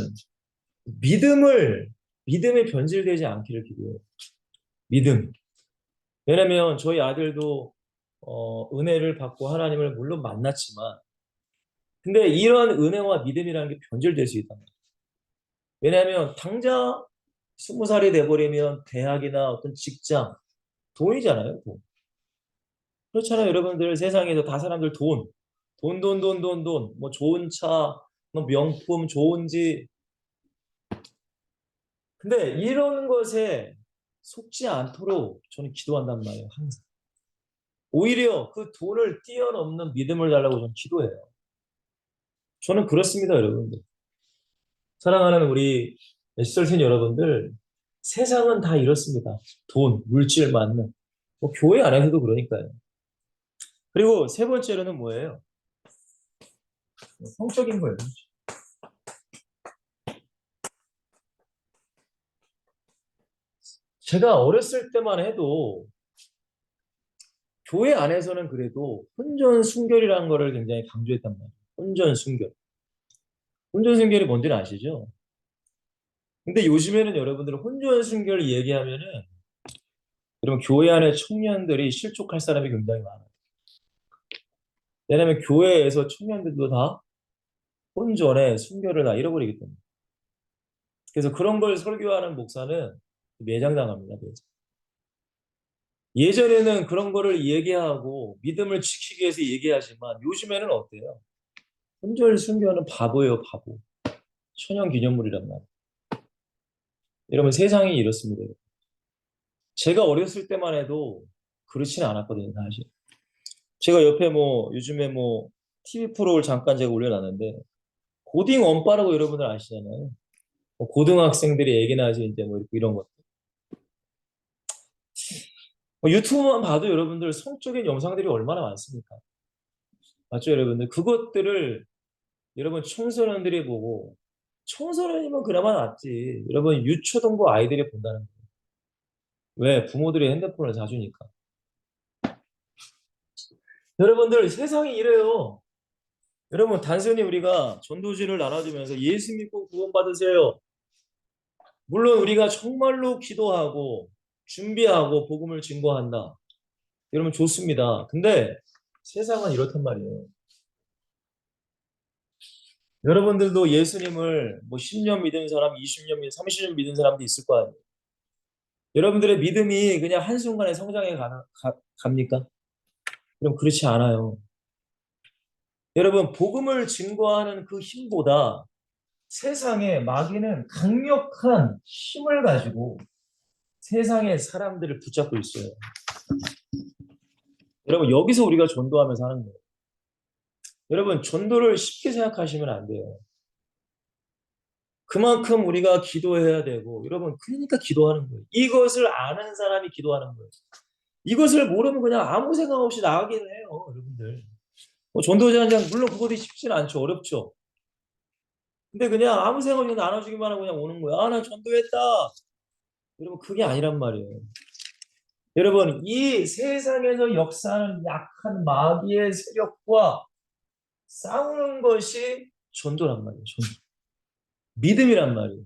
믿음을 믿음에 변질되지 않기를 기도해요. 믿음. 왜냐하면 저희 아들도 은혜를 받고 하나님을 물론 만났지만 근데 이런 은혜와 믿음이라는 게 변질될 수 있단 말이에요. 왜냐하면 당장 20살이 돼버리면 대학이나 어떤 직장, 돈이잖아요. 돈. 그렇잖아요. 여러분들 세상에서 다 사람들 돈, 돈, 돈, 돈, 돈, 돈. 뭐 좋은 차, 뭐 명품, 좋은 집. 근데 이런 것에 속지 않도록 저는 기도한단 말이에요. 항상. 오히려 그 돈을 뛰어넘는 믿음을 달라고 저는 기도해요. 저는 그렇습니다, 여러분들. 사랑하는 우리 시설신 여러분들, 세상은 다 이렇습니다. 돈, 물질 많는. 뭐 교회 안에서도 그러니까요. 그리고 세 번째로는 뭐예요? 성적인 거예요. 제가 어렸을 때만 해도 교회 안에서는 그래도 혼전순결이라는 거를 굉장히 강조했단 말이에요. 혼전순결. 혼전순결이 뭔지는 아시죠? 근데 요즘에는 여러분들은 혼전순결 얘기하면은 여러분 교회 안에 청년들이 실족할 사람이 굉장히 많아요. 왜냐하면 교회에서 청년들도 다 혼전에 순결을 다 잃어버리기 때문에. 그래서 그런 걸 설교하는 목사는 매장당합니다. 매장. 예전에는 그런 거를 얘기하고 믿음을 지키기 위해서 얘기하지만 요즘에는 어때요? 혼절 순교는 바보예요, 바보. 천연 기념물이란 말이에요. 여러분 세상이 이렇습니다. 제가 어렸을 때만 해도 그렇지는 않았거든요, 사실. 제가 옆에 뭐 요즘에 뭐 TV 프로를 잠깐 제가 올려놨는데 고딩 원빠라고 여러분들 아시잖아요. 뭐 고등학생들이 애기나 하지 이제 뭐 이런 것. 뭐 유튜브만 봐도 여러분들 성적인 영상들이 얼마나 많습니까? 맞죠, 여러분들? 그것들을 여러분 청소년들이 보고 청소년이면 그나마 낫지. 여러분 유초등부 아이들이 본다는 거예요. 왜? 부모들이 핸드폰을 사주니까. 여러분들 세상이 이래요. 여러분 단순히 우리가 전도지를 나눠주면서 예수 믿고 구원받으세요. 물론 우리가 정말로 기도하고 준비하고 복음을 증거한다. 여러분 좋습니다. 근데 세상은 이렇단 말이에요. 여러분들도 예수님을 뭐 10년 믿은 사람, 20년 믿은, 30년 믿은 사람도 있을 거 아니에요. 여러분들의 믿음이 그냥 한순간에 성장해 갑니까? 그럼 그렇지 않아요. 여러분, 복음을 증거하는 그 힘보다 세상에 마귀는 강력한 힘을 가지고 세상의 사람들을 붙잡고 있어요. 여러분, 여기서 우리가 전도하면서 하는 거예요. 여러분, 전도를 쉽게 생각하시면 안 돼요. 그만큼 우리가 기도해야 되고, 여러분, 그러니까 기도하는 거예요. 이것을 아는 사람이 기도하는 거예요. 이것을 모르면 그냥 아무 생각 없이 나가기는 해요, 여러분들. 뭐 전도자장 물론 그것도 쉽지는 않죠. 어렵죠. 근데 그냥 아무 생각 없이 나눠주기만 하고 그냥 오는 거야. 아, 나 전도했다. 여러분 그게 아니란 말이에요. 여러분 이 세상에서 역사하는 약한 마귀의 세력과 싸우는 것이 전도란 말이에요. 전도. 믿음이란 말이에요.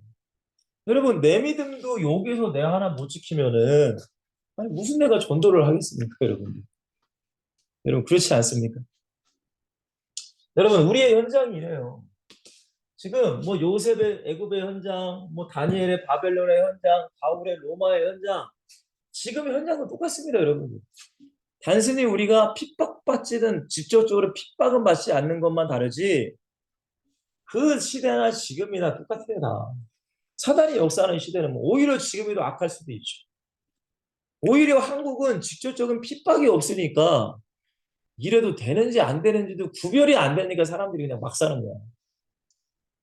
여러분 내 믿음도 여기서 내가 하나 못 지키면은 아니 무슨 내가 전도를 하겠습니까, 여러분들? 여러분 그렇지 않습니까? 여러분 우리의 현장이 이래요. 지금 뭐 요셉의 애굽의 현장, 뭐 다니엘의 바벨론의 현장, 바울의 로마의 현장, 지금 현장은 똑같습니다, 여러분. 단순히 우리가 핍박받지는 직접적으로 핍박은 받지 않는 것만 다르지 그 시대나 지금이나 똑같아요, 다. 사단이 역사하는 시대는 뭐 오히려 지금에도 악할 수도 있죠. 오히려 한국은 직접적인 핍박이 없으니까 이래도 되는지 안 되는지도 구별이 안 되니까 사람들이 그냥 막 사는 거야.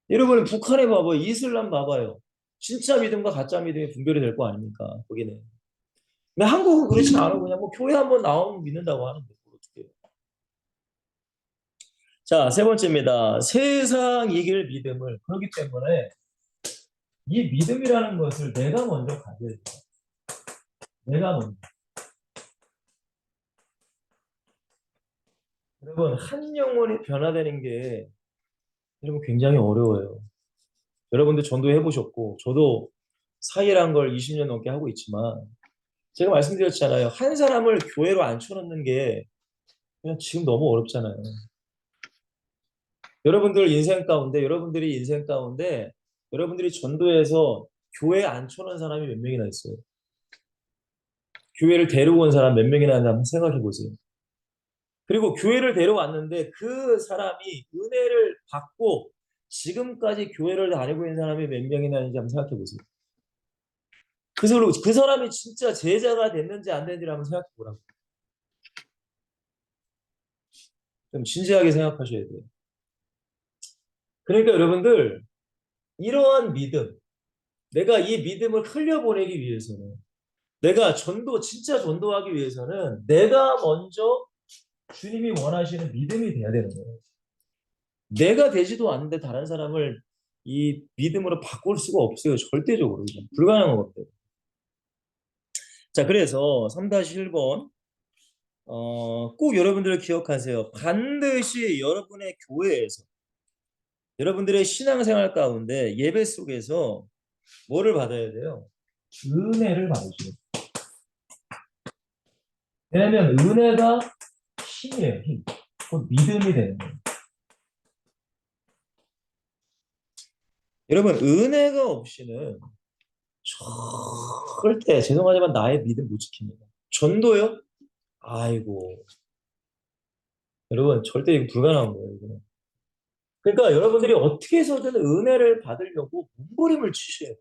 여러분 북한에 봐봐요. 이슬람 봐봐요. 진짜 믿음과 가짜 믿음이 분별이 될 거 아닙니까? 거기는. 근데 한국은 그렇지 않아. 그냥 뭐 교회 한번 나오면 믿는다고 하는데 어떻게 해요? 자, 세 번째입니다. 세상 이길 믿음을. 그렇기 때문에 이 믿음이라는 것을 내가 먼저 가져야 돼요. 내가 먼저. 여러분, 한 영혼이 변화되는 게 여러분 굉장히 어려워요. 여러분들 전도해 보셨고, 저도 사회란 걸 20년 넘게 하고 있지만, 제가 말씀드렸잖아요. 한 사람을 교회로 앉혀놓는 게 그냥 지금 너무 어렵잖아요. 여러분들이 인생 가운데, 여러분들이 전도해서 교회에 앉혀놓은 사람이 몇 명이나 있어요. 교회를 데려온 사람 몇 명이나 있나 한번 생각해 보세요. 그리고 교회를 데려왔는데 그 사람이 은혜를 받고 지금까지 교회를 다니고 있는 사람이 몇 명이나 있는지 한번 생각해 보세요. 그 사람이 진짜 제자가 됐는지 안 됐는지 한번 생각해 보라고. 좀 진지하게 생각하셔야 돼요. 그러니까 여러분들 이러한 믿음, 내가 이 믿음을 흘려보내기 위해서는 내가 진짜 전도하기 위해서는 내가 먼저 주님이 원하시는 믿음이 돼야 되는 거예요. 내가 되지도 않는데 다른 사람을 이 믿음으로 바꿀 수가 없어요. 절대적으로. 불가능한 것들. 자, 그래서 3-1번 꼭 여러분들 기억하세요. 반드시 여러분의 교회에서 여러분들의 신앙생활 가운데 예배 속에서 뭐를 받아야 돼요? 은혜를 받으셔야 돼요. 왜냐하면 은혜가 힘이에요. 힘. 곧 믿음이 되는 거예요. 여러분 은혜가 없이는 절대 죄송하지만 나의 믿음 못 지킵니다. 전도요? 아이고 여러분 절대 이거 불가능한 거예요. 이거는. 그러니까 여러분들이 어떻게 해서든 은혜를 받으려고 몸부림을 치셔야 돼요.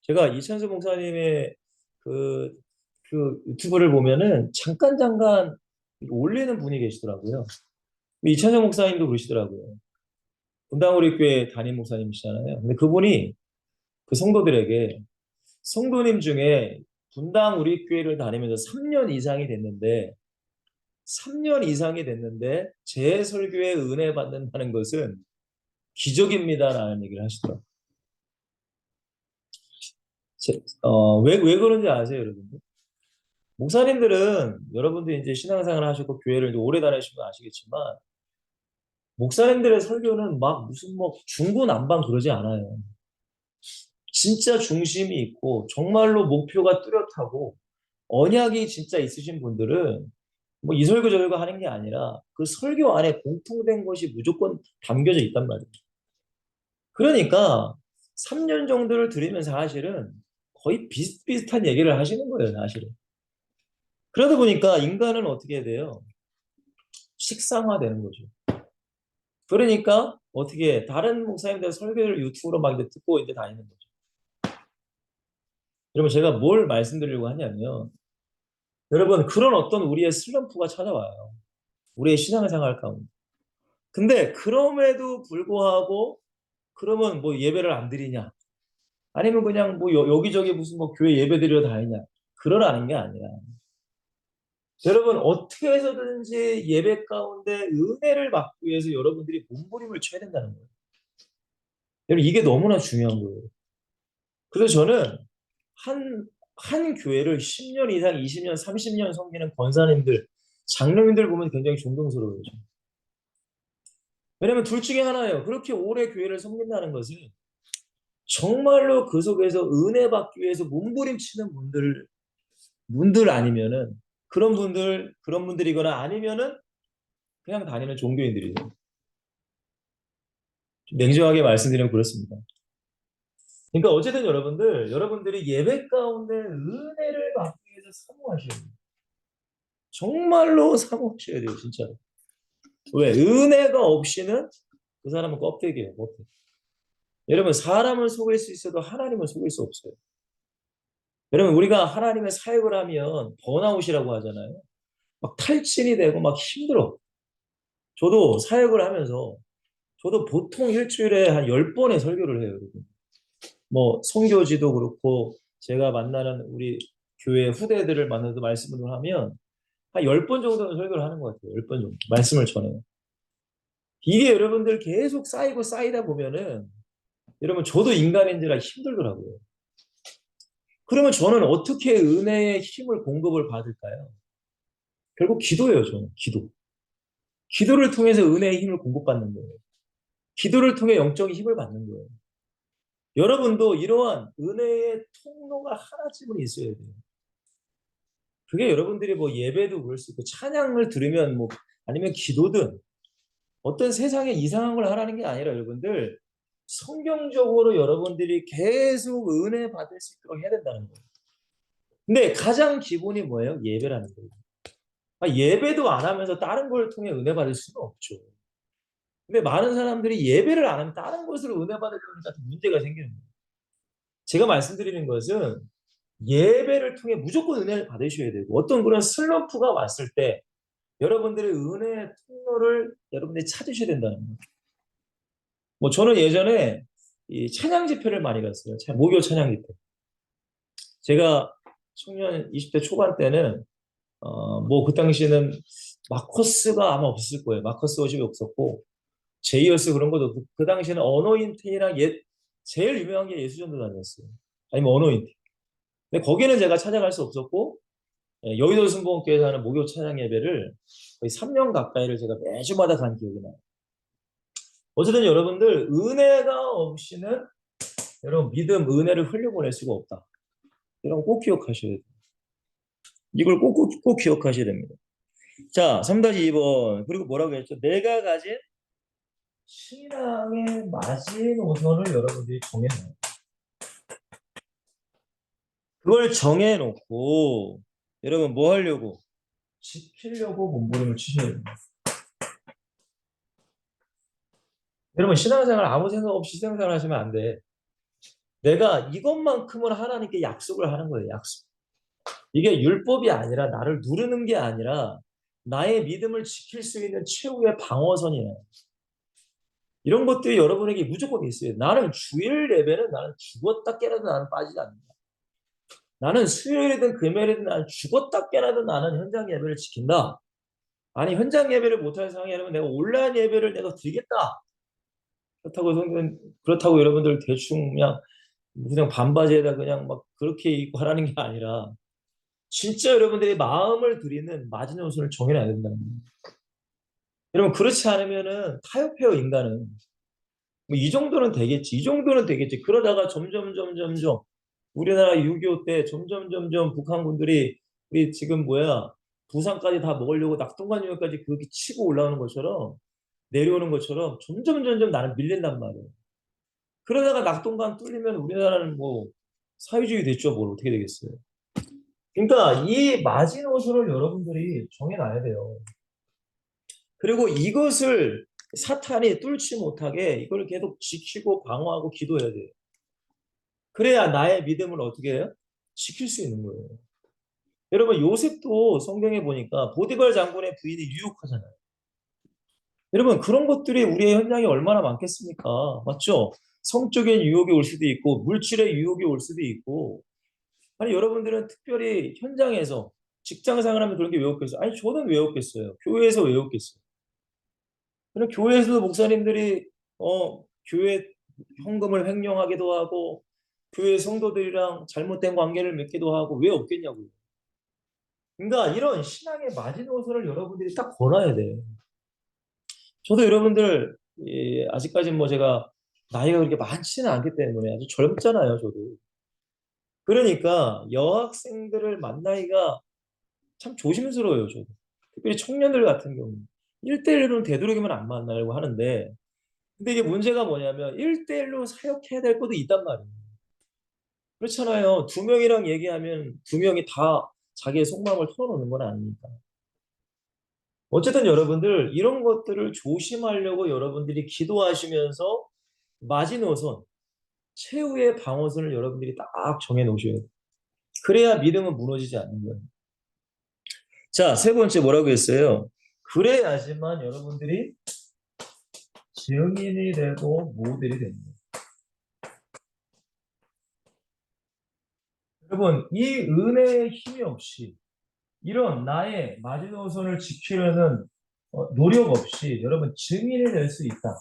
제가 이찬수 목사님의 그, 그 유튜브를 보면은 잠깐 올리는 분이 계시더라고요. 이찬수 목사님도 그러시더라고요. 분당우리교회 담임 목사님이시잖아요. 근데 그분이 그 성도들에게 성도님 중에 분당우리교회를 다니면서 3년 이상이 됐는데 3년 이상이 됐는데 제 설교에 은혜 받는다는 것은 기적입니다라는 얘기를 하시더라고요. 왜 그런지 아세요, 여러분들? 목사님들은 여러분들 이제 신앙생활 하셨고 교회를 이제 오래 다니시면 아시겠지만 목사님들의 설교는 막 무슨 뭐 중구난방 그러지 않아요. 진짜 중심이 있고 정말로 목표가 뚜렷하고 언약이 진짜 있으신 분들은 뭐 이 설교 저 설교 하는 게 아니라 그 설교 안에 공통된 것이 무조건 담겨져 있단 말이에요. 그러니까 3년 정도를 들으면서 사실은 거의 비슷비슷한 얘기를 하시는 거예요, 사실은. 그러다 보니까 인간은 어떻게 돼요? 식상화되는 거죠. 그러니까 어떻게 다른 목사님들 설교를 유튜브로 막 이제 듣고 이제 다니는 거죠. 여러분 제가 뭘 말씀드리려고 하냐면 여러분 그런 어떤 우리의 슬럼프가 찾아와요. 우리의 신앙생활 가운데. 근데 그럼에도 불구하고 그러면 뭐 예배를 안 드리냐? 아니면 그냥 뭐 여기저기 무슨 뭐 교회 예배 드리러 다니냐? 그러라는 게 아니라 여러분 어떻게 해서든지 예배 가운데 은혜를 받기 위해서 여러분들이 몸부림을 쳐야 된다는 거예요. 여러분 이게 너무나 중요한 거예요. 그래서 저는 한 교회를 10년 이상, 20년, 30년 섬기는 권사님들, 장로님들 보면 굉장히 존경스러워요. 왜냐면 둘 중에 하나예요. 그렇게 오래 교회를 섬긴다는 것은 정말로 그 속에서 은혜 받기 위해서 몸부림치는 분들 아니면은 그런 분들이거나 아니면은 그냥 다니는 종교인들이에요. 좀 냉정하게 말씀드리면 그렇습니다. 그러니까 어쨌든 여러분들이 예배 가운데 은혜를 받기 위해서 사모하셔야 돼요. 정말로 사모하셔야 돼요, 진짜. 왜? 은혜가 없이는 그 사람은 껍데기예요, 껍데기. 여러분, 사람을 속일 수 있어도 하나님을 속일 수 없어요. 여러분, 우리가 하나님의 사역을 하면 번아웃이라고 하잖아요. 막 탈진이 되고 막 힘들어. 저도 사역을 하면서 저도 보통 일주일에 한 10번의 설교를 해요, 여러분. 뭐 선교지도 그렇고 제가 만나는 우리 교회 후대들을 만나서 말씀을 하면 한 10번 정도는 설교를 하는 것 같아요. 10번 정도. 말씀을 전해요. 이게 여러분들 계속 쌓이고 쌓이다 보면은 여러분 저도 인간인지라 힘들더라고요. 그러면 저는 어떻게 은혜의 힘을 공급을 받을까요? 결국 기도예요, 저는. 기도. 기도를 통해서 은혜의 힘을 공급받는 거예요. 기도를 통해 영적인 힘을 받는 거예요. 여러분도 이러한 은혜의 통로가 하나쯤은 있어야 돼요. 그게 여러분들이 뭐 예배도 그럴 수 있고 찬양을 들으면 뭐 아니면 기도든 어떤 세상에 이상한 걸 하라는 게 아니라 여러분들 성경적으로 여러분들이 계속 은혜 받을 수 있도록 해야 된다는 거예요. 근데 가장 기본이 뭐예요? 예배라는 거예요. 예배도 안 하면서 다른 걸 통해 은혜 받을 수는 없죠. 근데 많은 사람들이 예배를 안 하면 다른 것으로 은혜 받으려니까 문제가 생기는 거예요. 제가 말씀드리는 것은 예배를 통해 무조건 은혜를 받으셔야 되고 어떤 그런 슬럼프가 왔을 때 여러분들의 은혜의 통로를 여러분들이 찾으셔야 된다는 거예요. 뭐 저는 예전에 이 찬양 집회를 많이 갔어요. 목요 찬양 집회. 제가 청년 20대 초반 때는 뭐 그 당시에는 마커스가 아마 없을 거예요. 마커스 워십이 없었고 제이어스 그런 것도 그 당시에는 어노인팅이랑 제일 유명한 게 예수전도단이었어요. 아니면 어노인팅. 근데 거기는 제가 찾아갈 수 없었고 여의도 순복음교회에서 하는 목요 찬양 예배를 거의 3년 가까이를 제가 매주마다 간 기억이 나요. 어쨌든 여러분들 은혜가 없이는 여러분 믿음, 은혜를 흘려보낼 수가 없다. 이런 거 꼭 기억하셔야 돼요. 이걸 꼭 기억하셔야 됩니다. 자, 3-2번. 그리고 뭐라고 했죠? 내가 가진 신앙의 마지노선을 여러분들이 정해놔요. 그걸 정해놓고 여러분 뭐 하려고? 지키려고 몸부림을 치셔야 됩니다. 여러분 신앙생활 아무 생각 없이 신앙생활 하시면 안 돼. 내가 이것만큼은 하나님께 약속을 하는 거예요. 약속. 이게 율법이 아니라 나를 누르는 게 아니라 나의 믿음을 지킬 수 있는 최후의 방어선이에요. 이런 것들이 여러분에게 무조건 있어요. 나는 주일 예배는 나는 죽었다 깨라도 나는 빠지지 않는다. 나는 수요일이든 금요일이든 나는 죽었다 깨라도 나는 현장 예배를 지킨다. 아니 현장 예배를 못하는 상황이라면 내가 온라인 예배를 내가 드리겠다. 그렇다고 여러분들 대충 그냥 반바지에다 그냥 막 그렇게 입고 하라는 게 아니라 진짜 여러분들이 마음을 드리는 마지노선을 정해놔야 된다는 거예요. 여러분 그렇지 않으면은 타협해요 인간은. 뭐 이 정도는 되겠지. 이 정도는 되겠지. 그러다가 점점 우리나라 6.25 때 점점 북한군들이 우리 지금 부산까지 다 먹으려고 낙동강유역까지 그렇게 치고 올라오는 것처럼 내려오는 것처럼 점점 나는 밀린단 말이에요. 그러다가 낙동강 뚫리면 우리나라는 뭐 사회주의 됐죠. 뭘 어떻게 되겠어요. 그러니까 이 마지노선을 여러분들이 정해놔야 돼요. 그리고 이것을 사탄이 뚫지 못하게 이걸 계속 지키고 방어하고 기도해야 돼요. 그래야 나의 믿음을 어떻게 해요? 지킬 수 있는 거예요. 여러분 요셉도 성경에 보니까 보디발 장군의 부인이 유혹하잖아요. 여러분 그런 것들이 우리의 현장에 얼마나 많겠습니까? 맞죠? 성적인 유혹이 올 수도 있고 물질의 유혹이 올 수도 있고 아니 여러분들은 특별히 현장에서 직장 생활하면 그런 게 왜 없겠어요? 아니 저는 왜 없겠어요? 교회에서 왜 없겠어요? 그럼 교회에서도 목사님들이 교회 헌금을 횡령하기도 하고 교회 성도들이랑 잘못된 관계를 맺기도 하고 왜 없겠냐고요. 그러니까 이런 신앙의 마지노선을 여러분들이 딱 걸어야 돼. 저도 여러분들 아직까지 뭐 제가 나이가 그렇게 많지는 않기 때문에 아주 젊잖아요, 저도. 그러니까 여학생들을 만나기가 참 조심스러워요, 저도. 특별히 청년들 같은 경우. 1대1로는 되도록이면 안 만나려고 하는데 근데 이게 문제가 뭐냐면 1대1로 사역해야 될 것도 있단 말이에요. 그렇잖아요. 두 명이랑 얘기하면 두 명이 다 자기의 속마음을 털어놓는 건 아니니까. 어쨌든 여러분들 이런 것들을 조심하려고 여러분들이 기도하시면서 마지노선, 최후의 방어선을 여러분들이 딱 정해 놓으셔야 돼요. 그래야 믿음은 무너지지 않는 거예요. 자, 세 번째 뭐라고 했어요? 그래야지만 여러분들이 증인이 되고 모델이 됩니다. 여러분, 이 은혜의 힘이 없이 이런 나의 마지노선을 지키려는 노력 없이 여러분 증인이 될 수 있다.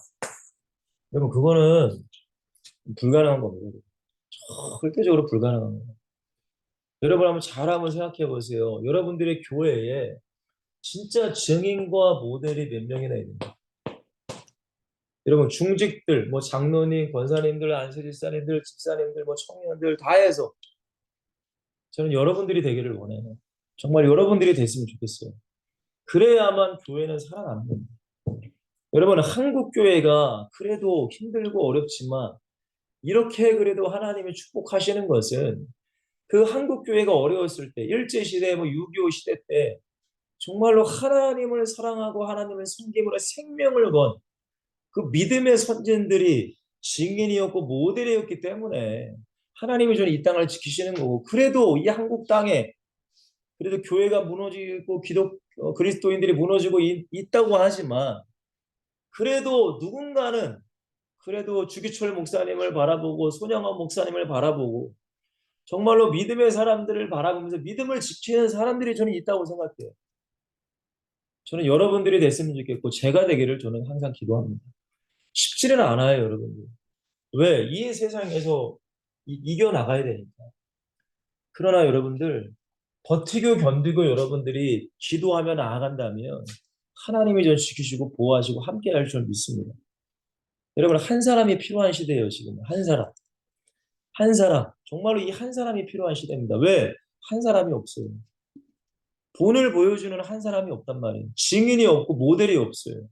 여러분, 그거는 불가능한 겁니다. 절대적으로 불가능한 겁니다. 여러분 한번 생각해 보세요. 여러분들의 교회에 진짜 증인과 모델이 몇 명이나 있는가? 여러분 중직들, 뭐 장로님, 권사님들, 안수집사님들, 집사님들, 뭐 청년들 다 해서 저는 여러분들이 되기를 원해요. 정말 여러분들이 됐으면 좋겠어요. 그래야만 교회는 살아나는 겁니다. 여러분 한국 교회가 그래도 힘들고 어렵지만 이렇게 그래도 하나님이 축복하시는 것은 그 한국 교회가 어려웠을 때 일제 시대 뭐 6.25 시대 때 정말로 하나님을 사랑하고 하나님을 섬김으로 생명을 건 그 믿음의 선진들이 증인이었고 모델이었기 때문에 하나님이 저는 이 땅을 지키시는 거고 그래도 이 한국 땅에 그래도 교회가 무너지고 그리스도인들이 무너지고 있다고 하지만 그래도 누군가는 그래도 주기철 목사님을 바라보고 손영원 목사님을 바라보고 정말로 믿음의 사람들을 바라보면서 믿음을 지키는 사람들이 저는 있다고 생각해요. 저는 여러분들이 됐으면 좋겠고 제가 되기를 저는 항상 기도합니다. 쉽지는 않아요, 여러분들. 왜? 이 세상에서 이겨나가야 되니까. 그러나 여러분들 버티고 견디고 여러분들이 기도하며 나아간다면 하나님이 전 지키시고 보호하시고 함께 할 줄 믿습니다. 여러분 한 사람이 필요한 시대예요, 지금. 한 사람. 한 사람. 정말로 이 한 사람이 필요한 시대입니다. 왜? 한 사람이 없어요. 본을 보여주는 한 사람이 없단 말이에요. 증인이 없고 모델이 없어요.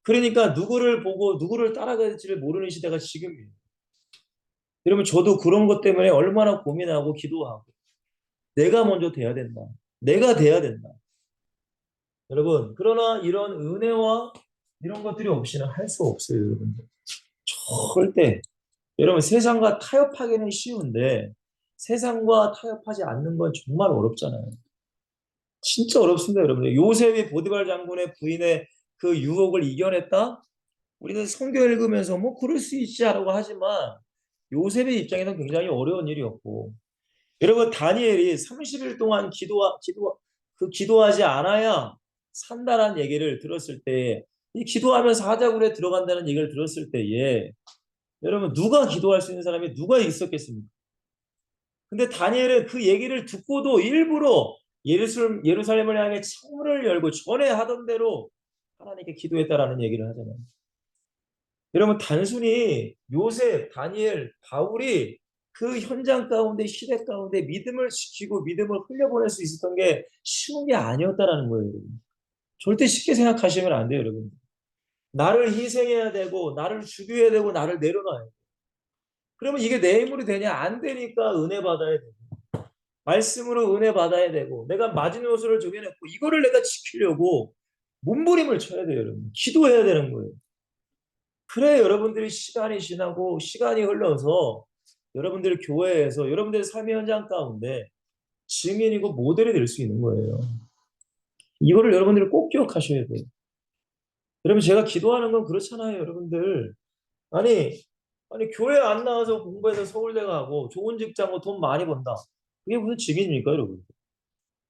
그러니까 누구를 보고 누구를 따라갈지를 모르는 시대가 지금이에요. 여러분 저도 그런 것 때문에 얼마나 고민하고 기도하고 내가 먼저 돼야 된다. 내가 돼야 된다. 여러분 그러나 이런 은혜와 이런 것들이 없이는 할 수 없어요. 여러분들. 절대. 여러분 세상과 타협하기는 쉬운데 세상과 타협하지 않는 건 정말 어렵잖아요. 진짜 어렵습니다. 여러분들. 요셉이 보디발 장군의 부인의 그 유혹을 이겨냈다? 우리는 성경 읽으면서 뭐 그럴 수 있지라고 하지만 요셉의 입장에서는 굉장히 어려운 일이었고 여러분 다니엘이 30일 동안 기도하지 않아야 산다는 얘기를 들었을 때 이 기도하면서 사자굴에 들어간다는 얘기를 들었을 때에 여러분 누가 기도할 수 있는 사람이 누가 있었겠습니까? 근데 다니엘은 그 얘기를 듣고도 일부러 예루살렘을 향해 창문을 열고 전에 하던 대로 하나님께 기도했다라는 얘기를 하잖아요. 여러분 단순히 요셉, 다니엘, 바울이 그 현장 가운데 시대 가운데 믿음을 지키고 믿음을 흘려보낼 수 있었던 게 쉬운 게 아니었다라는 거예요. 여러분. 절대 쉽게 생각하시면 안 돼요. 여러분. 나를 희생해야 되고 나를 죽여야 되고 나를 내려놔야 돼. 그러면 이게 내 힘으로 되냐? 안 되니까 은혜 받아야 돼. 말씀으로 은혜 받아야 되고 내가 마지노선을 정해놓고 이거를 내가 지키려고 몸부림을 쳐야 돼요. 여러분. 기도해야 되는 거예요. 그래 여러분들이 시간이 지나고 시간이 흘러서 여러분들 교회에서 여러분들의 삶의 현장 가운데 증인이고 모델이 될 수 있는 거예요. 이거를 여러분들이 꼭 기억하셔야 돼요. 여러분 제가 기도하는 건 그렇잖아요. 여러분들 아니 교회 안 나와서 공부해서 서울대 가고 좋은 직장 돈 많이 번다. 그게 무슨 증인입니까 여러분?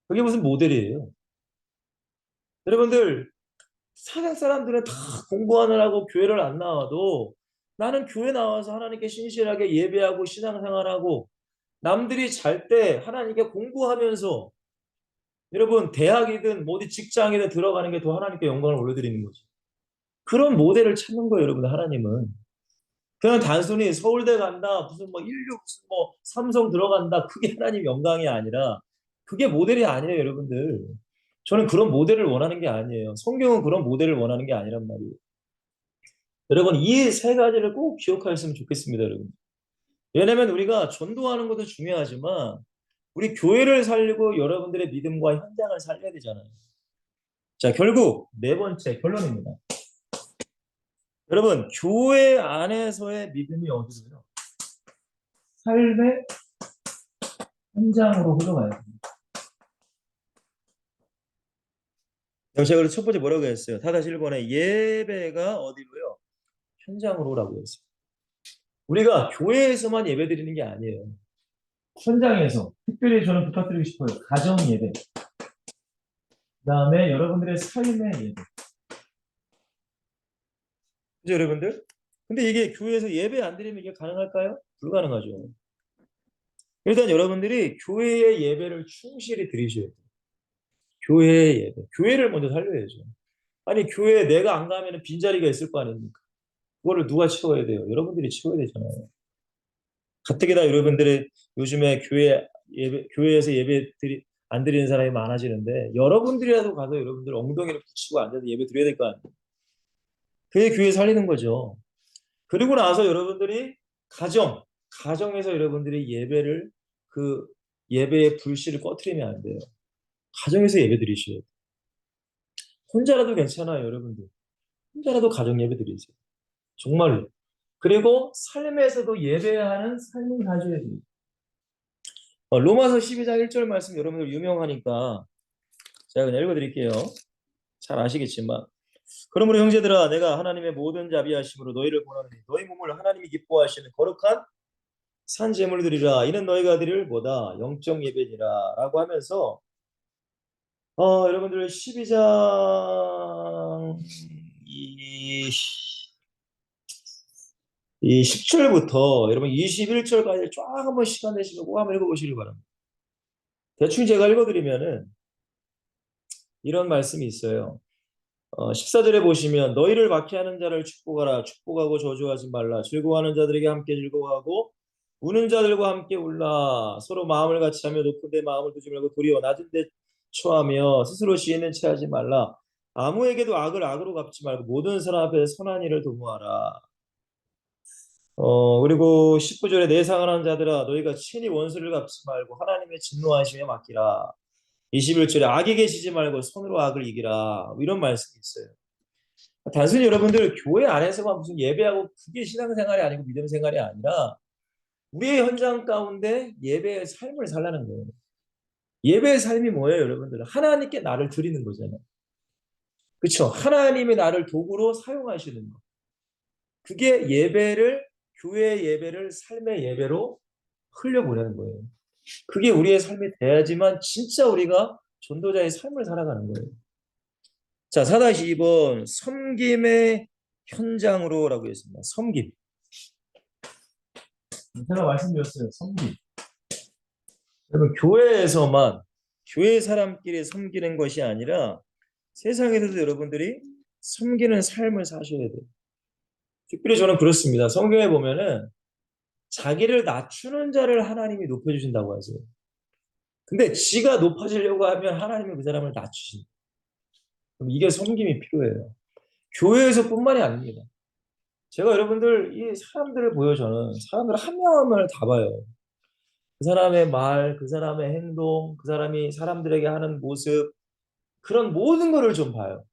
그게 무슨 모델이에요? 여러분들 사는 사람들은 다 공부하느라고 교회를 안 나와도 나는 교회 나와서 하나님께 신실하게 예배하고 신앙생활하고 남들이 잘 때 하나님께 공부하면서 여러분 대학이든 뭐 어디 직장이든 들어가는 게 더 하나님께 영광을 올려드리는 거죠. 그런 모델을 찾는 거예요, 여러분. 하나님은 그냥 단순히 서울대 간다 무슨 뭐 인류 무슨 뭐 삼성 들어간다 그게 하나님 영광이 아니라 그게 모델이 아니에요, 여러분들. 저는 그런 모델을 원하는 게 아니에요. 성경은 그런 모델을 원하는 게 아니란 말이에요. 여러분 이 세 가지를 꼭 기억하셨으면 좋겠습니다, 여러분. 왜냐하면 우리가 전도하는 것도 중요하지만 우리 교회를 살리고 여러분들의 믿음과 현장을 살려야 되잖아요. 자, 결국 네 번째 결론입니다. 여러분 교회 안에서의 믿음이 어디로요? 삶의 현장으로 흘러가야 됩니다. 제가 그래서 첫 번째 뭐라고 했어요? 타다시 1번에 예배가 어디로요? 현장으로라고 했어요. 우리가 교회에서만 예배 드리는 게 아니에요. 현장에서 특별히 저는 부탁드리고 싶어요. 가정 예배. 그다음에 여러분들의 삶의 예배. 그죠, 여러분들? 근데 이게 교회에서 예배 안 드리면 이게 가능할까요? 불가능하죠. 일단 여러분들이 교회의 예배를 충실히 드리셔야 돼요. 교회의 예배. 교회를 먼저 살려야죠. 아니, 교회에 내가 안 가면 빈자리가 있을 거 아닙니까? 그거를 누가 채워야 돼요? 여러분들이 채워야 되잖아요. 가뜩이나 여러분들의 요즘에 교회에서 안 드리는 사람이 많아지는데 여러분들이라도 가서 여러분들 엉덩이를 붙이고 앉아서 예배 드려야 될 거 아니에요. 그게 교회 살리는 거죠. 그리고 나서 여러분들이 가정에서 여러분들이 그 예배의 불씨를 꺼트리면 안 돼요. 가정에서 예배 드리셔야 돼요. 혼자라도 괜찮아요, 여러분들. 혼자라도 가정 예배 드리세요. 정말로. 그리고 삶에서도 예배하는 삶을 가져야 돼요. 로마서 12장 1절 말씀 여러분들 유명하니까 제가 그냥 읽어드릴게요. 잘 아시겠지만 그러므로 형제들아 내가 하나님의 모든 자비하심으로 너희를 권하노니 너희 몸을 하나님이 기뻐하시는 거룩한 산 제물을 드리라. 이는 너희가 드릴 뭐다? 영적 예배니라 라고 하면서 여러분들 12장 이 10절부터 여러분 21절까지 쫙 한번 시간 내시면 꼭 한번 읽어보시길 바랍니다. 대충 제가 읽어드리면은 이런 말씀이 있어요. 14절에 보시면 너희를 박해하는 자를 축복하라. 축복하고 저주하지 말라. 즐거워하는 자들에게 함께 즐거워하고 우는 자들과 함께 울라. 서로 마음을 같이 하며 높은 데 마음을 두지 말고 도리어 낮은 데 처하며 스스로 지혜는 체하지 말라. 아무에게도 악을 악으로 갚지 말고 모든 사람 앞에 선한 일을 도모하라. 그리고 19절에 내 상하는 자들아 너희가 친히 원수를 갚지 말고 하나님의 진노하심에 맡기라. 21절에 악에게 지지 말고 손으로 악을 이기라. 이런 말씀이 있어요. 단순히 여러분들 교회 안에서만 무슨 예배하고 그게 신앙생활이 아니고 믿음 생활이 아니라 우리의 현장 가운데 예배의 삶을 살라는 거예요. 예배의 삶이 뭐예요, 여러분들? 하나님께 나를 드리는 거잖아요. 그렇죠? 하나님이 나를 도구로 사용하시는 거. 그게 교회의 예배를 삶의 예배로 흘려보내는 거예요. 그게 우리의 삶이 돼야지만 진짜 우리가 전도자의 삶을 살아가는 거예요. 자, 4-2번 섬김의 현장으로라고 했습니다. 섬김. 제가 말씀드렸어요. 섬김. 여러분 교회 사람끼리 섬기는 것이 아니라 세상에서도 여러분들이 섬기는 삶을 사셔야 돼요. 특별히 저는 그렇습니다. 성경에 보면은 자기를 낮추는 자를 하나님이 높여주신다고 하세요. 근데 지가 높아지려고 하면 하나님이 그 사람을 낮추신다. 그럼 이게 섬김이 필요해요. 교회에서뿐만이 아닙니다. 제가 여러분들 이 사람들을 보여 저는 사람들 한 명 한 명을 다 봐요. 그 사람의 말, 그 사람의 행동, 그 사람이 사람들에게 하는 모습 그런 모든 거를 좀 봐요.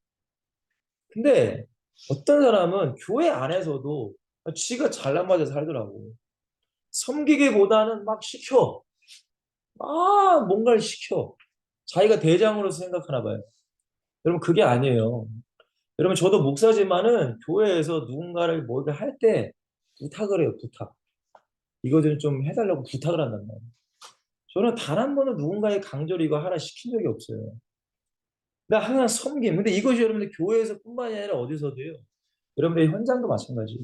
근데 어떤 사람은 교회 안에서도 지가 잘난 맞아 살더라고. 섬기기보다는 막 시켜. 뭔가를 시켜. 자기가 대장으로서 생각하나 봐요. 여러분 그게 아니에요. 여러분 저도 목사지만은 교회에서 누군가를 뭘 할 때 부탁을 해요. 부탁. 이거 좀 해달라고 부탁을 한단 말이에요. 저는 단 한 번은 누군가의 강제로 이거 하나 시킨 적이 없어요. 나 항상 섬김. 근데 이것이 여러분들 교회에서뿐만이 아니라 어디서도요. 여러분들 현장도 마찬가지고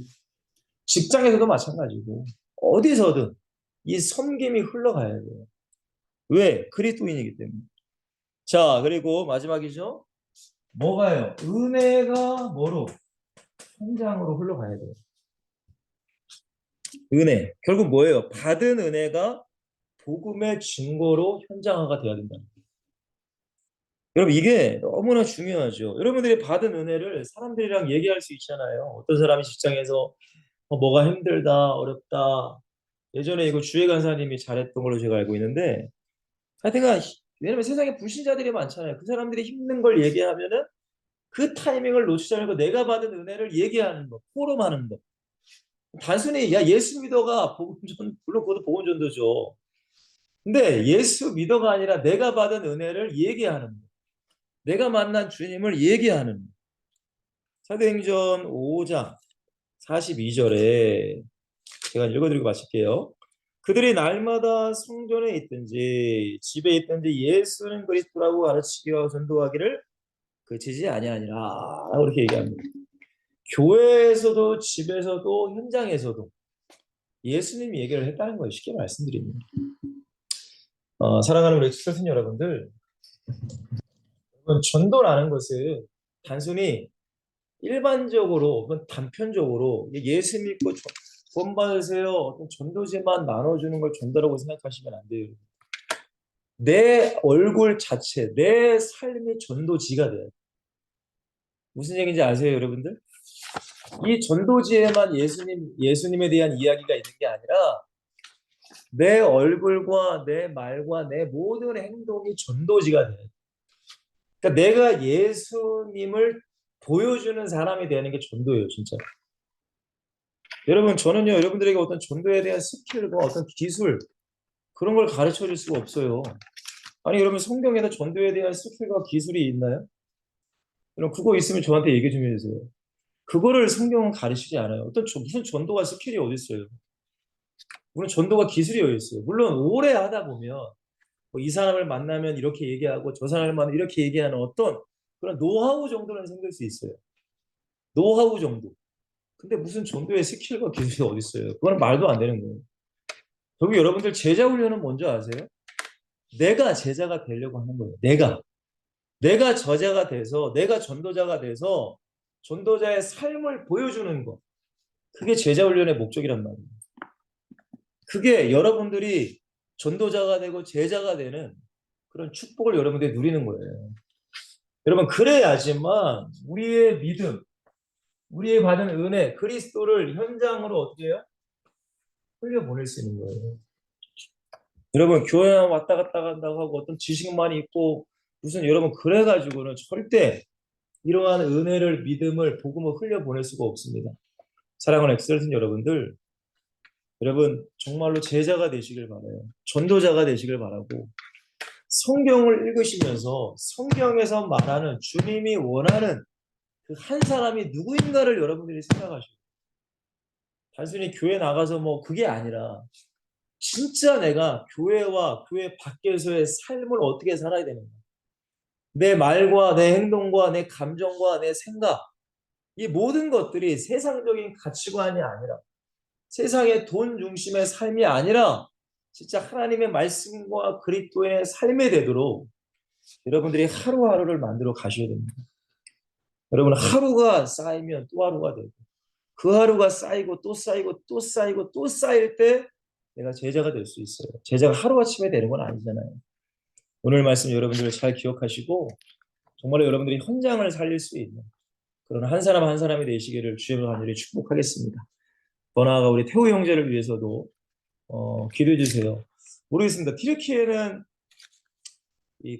직장에서도 마찬가지고 어디서든 이 섬김이 흘러가야 돼요. 왜? 그리스도인이기 때문에. 자, 그리고 마지막이죠. 뭐가요? 은혜가 뭐로? 현장으로 흘러가야 돼요. 은혜. 결국 뭐예요? 받은 은혜가 복음의 증거로 현장화가 돼야 된다. 여러분 이게 너무나 중요하죠. 여러분들이 받은 은혜를 사람들이랑 얘기할 수 있잖아요. 어떤 사람이 직장에서 뭐가 힘들다, 어렵다. 예전에 이거 주혜 간사님이 잘했던 걸로 제가 알고 있는데 하여튼간 왜냐면 세상에 불신자들이 많잖아요. 그 사람들이 힘든 걸 얘기하면은 그 타이밍을 놓치지 않고 내가 받은 은혜를 얘기하는 거, 포럼하는 거. 단순히 야 예수 믿어가 복음전 물론 그것도 복음전도죠. 근데 예수 믿어가 아니라 내가 받은 은혜를 얘기하는 거예요. 내가 만난 주님을 얘기하는 거예요. 사도행전 5장 42절에 제가 읽어드리고 마칠게요. 그들이 날마다 성전에 있든지 집에 있든지 예수는 그리스도라고 가르치기와 전도하기를 그치지 아니하니라 라고 이렇게 얘기합니다. 교회에서도 집에서도 현장에서도 예수님이 얘기를 했다는 거예요. 쉽게 말씀드리면. 사랑하는 우리 지성신 여러분들, 전도라는 것은 단순히 일반적으로 혹은 단편적으로 예수 믿고 구원 받으세요 어떤 전도지만 나눠주는 걸 전도라고 생각하시면 안 돼요. 내 얼굴 자체, 내 삶이 전도지가 돼요. 무슨 얘기인지 아세요, 여러분들? 이 전도지에만 예수님에 대한 이야기가 있는 게 아니라 내 얼굴과 내 말과 내 모든 행동이 전도지가 돼요. 그러니까 내가 예수님을 보여주는 사람이 되는 게 전도예요, 진짜. 여러분, 저는요, 여러분들에게 어떤 전도에 대한 스킬과 어떤 기술, 그런 걸 가르쳐 줄 수가 없어요. 아니, 여러분, 성경에도 전도에 대한 스킬과 기술이 있나요? 그럼 그거 있으면 저한테 얘기 좀 해주세요. 그거를 성경은 가르치지 않아요. 무슨 전도가 스킬이 어디 있어요? 물론 전도가 기술이 어디 있어요? 물론 오래 하다 보면 뭐이 사람을 만나면 이렇게 얘기하고 저 사람을 만나면 이렇게 얘기하는 어떤 그런 노하우 정도는 생길 수 있어요. 노하우 정도. 근데 무슨 전도의 스킬과 기술이 어디 있어요? 그건 말도 안 되는 거예요. 저기 여러분들 제자 훈련은 뭔지 아세요? 내가 제자가 되려고 하는 거예요. 내가 저자가 돼서 내가 전도자가 돼서 전도자의 삶을 보여주는 거. 그게 제자 훈련의 목적이란 말이에요. 그게 여러분들이 전도자가 되고 제자가 되는 그런 축복을 여러분들이 누리는 거예요. 여러분 그래야지만 우리의 믿음, 우리의 받은 은혜, 그리스도를 현장으로 어떻게 해요? 흘려보낼 수 있는 거예요. 여러분 교회 왔다 갔다 간다고 하고 어떤 지식만 있고 무슨 여러분 그래가지고는 절대 이러한 은혜를 믿음을 복음을 흘려보낼 수가 없습니다. 사랑하는 엑셀슨 여러분들, 여러분 정말로 제자가 되시길 바라요. 전도자가 되시길 바라고 성경을 읽으시면서 성경에서 말하는 주님이 원하는 그 한 사람이 누구인가를 여러분들이 생각하시고 단순히 교회 나가서 뭐 그게 아니라 진짜 내가 교회와 교회 밖에서의 삶을 어떻게 살아야 되는가. 내 말과 내 행동과 내 감정과 내 생각 이 모든 것들이 세상적인 가치관이 아니라 세상의 돈 중심의 삶이 아니라 진짜 하나님의 말씀과 그리스도의 삶이 되도록 여러분들이 하루하루를 만들어 가셔야 됩니다. 여러분 하루가 쌓이면 또 하루가 되고 그 하루가 쌓이고 또 쌓이고 또 쌓이고 또 쌓일 때 내가 제자가 될 수 있어요. 제자가 하루아침에 되는 건 아니잖아요. 오늘 말씀 여러분들 잘 기억하시고 정말 여러분들이 현장을 살릴 수 있는 그런 한 사람 한 사람이 되시기를 주님의 간절히 축복하겠습니다. 더 나아가 우리 태우 형제를 위해서도 기도해 주세요. 모르겠습니다. 튀르키예는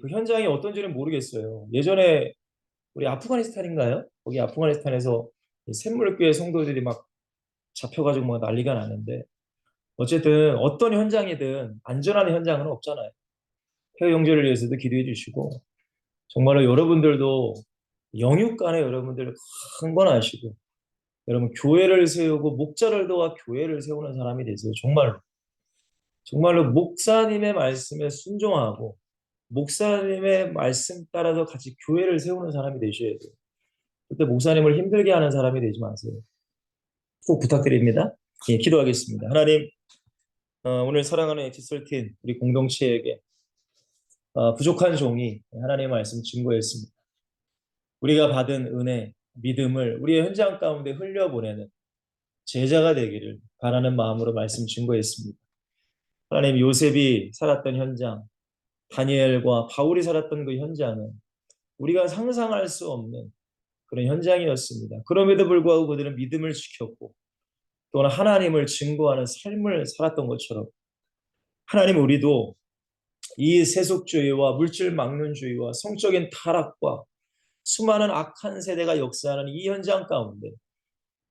그 현장이 어떤지는 모르겠어요. 예전에 우리 아프가니스탄인가요? 거기 아프가니스탄에서 샘물교회 성도들이 막 잡혀가지고 막 난리가 나는데 어쨌든 어떤 현장이든 안전한 현장은 없잖아요. 태우 형제를 위해서도 기도해 주시고 정말로 여러분들도 영육간에 여러분들 큰 건 아시고 여러분 교회를 세우고 목자를 도와 교회를 세우는 사람이 되세요. 정말로 목사님의 말씀에 순종하고 목사님의 말씀 따라서 같이 교회를 세우는 사람이 되셔야 돼요. 그때 목사님을 힘들게 하는 사람이 되지 마세요. 꼭 부탁드립니다. 예, 기도하겠습니다. 하나님 오늘 사랑하는 엑시설틴 우리 공동체에게 부족한 종이 하나님의 말씀 증거했습니다. 우리가 받은 은혜, 믿음을 우리의 현장 가운데 흘려보내는 제자가 되기를 바라는 마음으로 말씀 증거했습니다. 하나님 요셉이 살았던 현장, 다니엘과 바울이 살았던 그 현장은 우리가 상상할 수 없는 그런 현장이었습니다. 그럼에도 불구하고 그들은 믿음을 지켰고 또한 하나님을 증거하는 삶을 살았던 것처럼 하나님 우리도 이 세속주의와 물질 막론주의와 성적인 타락과 수많은 악한 세대가 역사하는 이 현장 가운데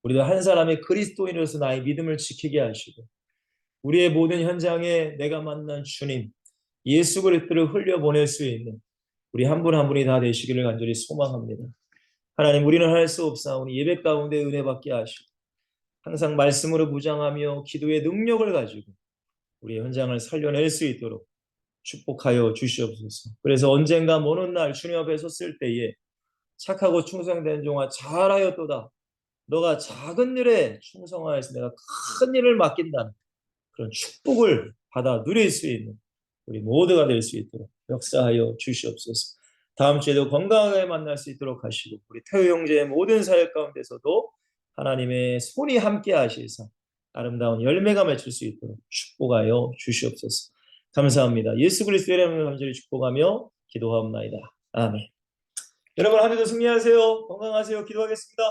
우리도 한 사람의 그리스도인으로서 나의 믿음을 지키게 하시고 우리의 모든 현장에 내가 만난 주님 예수 그리스도를 흘려보낼 수 있는 우리 한 분 한 분이 다 되시기를 간절히 소망합니다. 하나님, 우리는 할 수 없사오니 예배 가운데 은혜 받게 하시고 항상 말씀으로 무장하며 기도의 능력을 가지고 우리의 현장을 살려낼 수 있도록 축복하여 주시옵소서. 그래서 언젠가 먼 훗날 주님 앞에 섰을 때에 착하고 충성된 종아 잘하였도다. 너가 작은 일에 충성하여서 내가 큰 일을 맡긴다는 그런 축복을 받아 누릴 수 있는 우리 모두가 될 수 있도록 역사하여 주시옵소서. 다음 주에도 건강하게 만날 수 있도록 하시고 우리 태우 형제의 모든 사역 가운데서도 하나님의 손이 함께 하시사 아름다운 열매가 맺힐 수 있도록 축복하여 주시옵소서. 감사합니다. 예수 그리스도의 이름으로 간절히 축복하며 기도하옵나이다. 아멘. 여러분 한 주도 승리하세요. 건강하세요. 기도하겠습니다.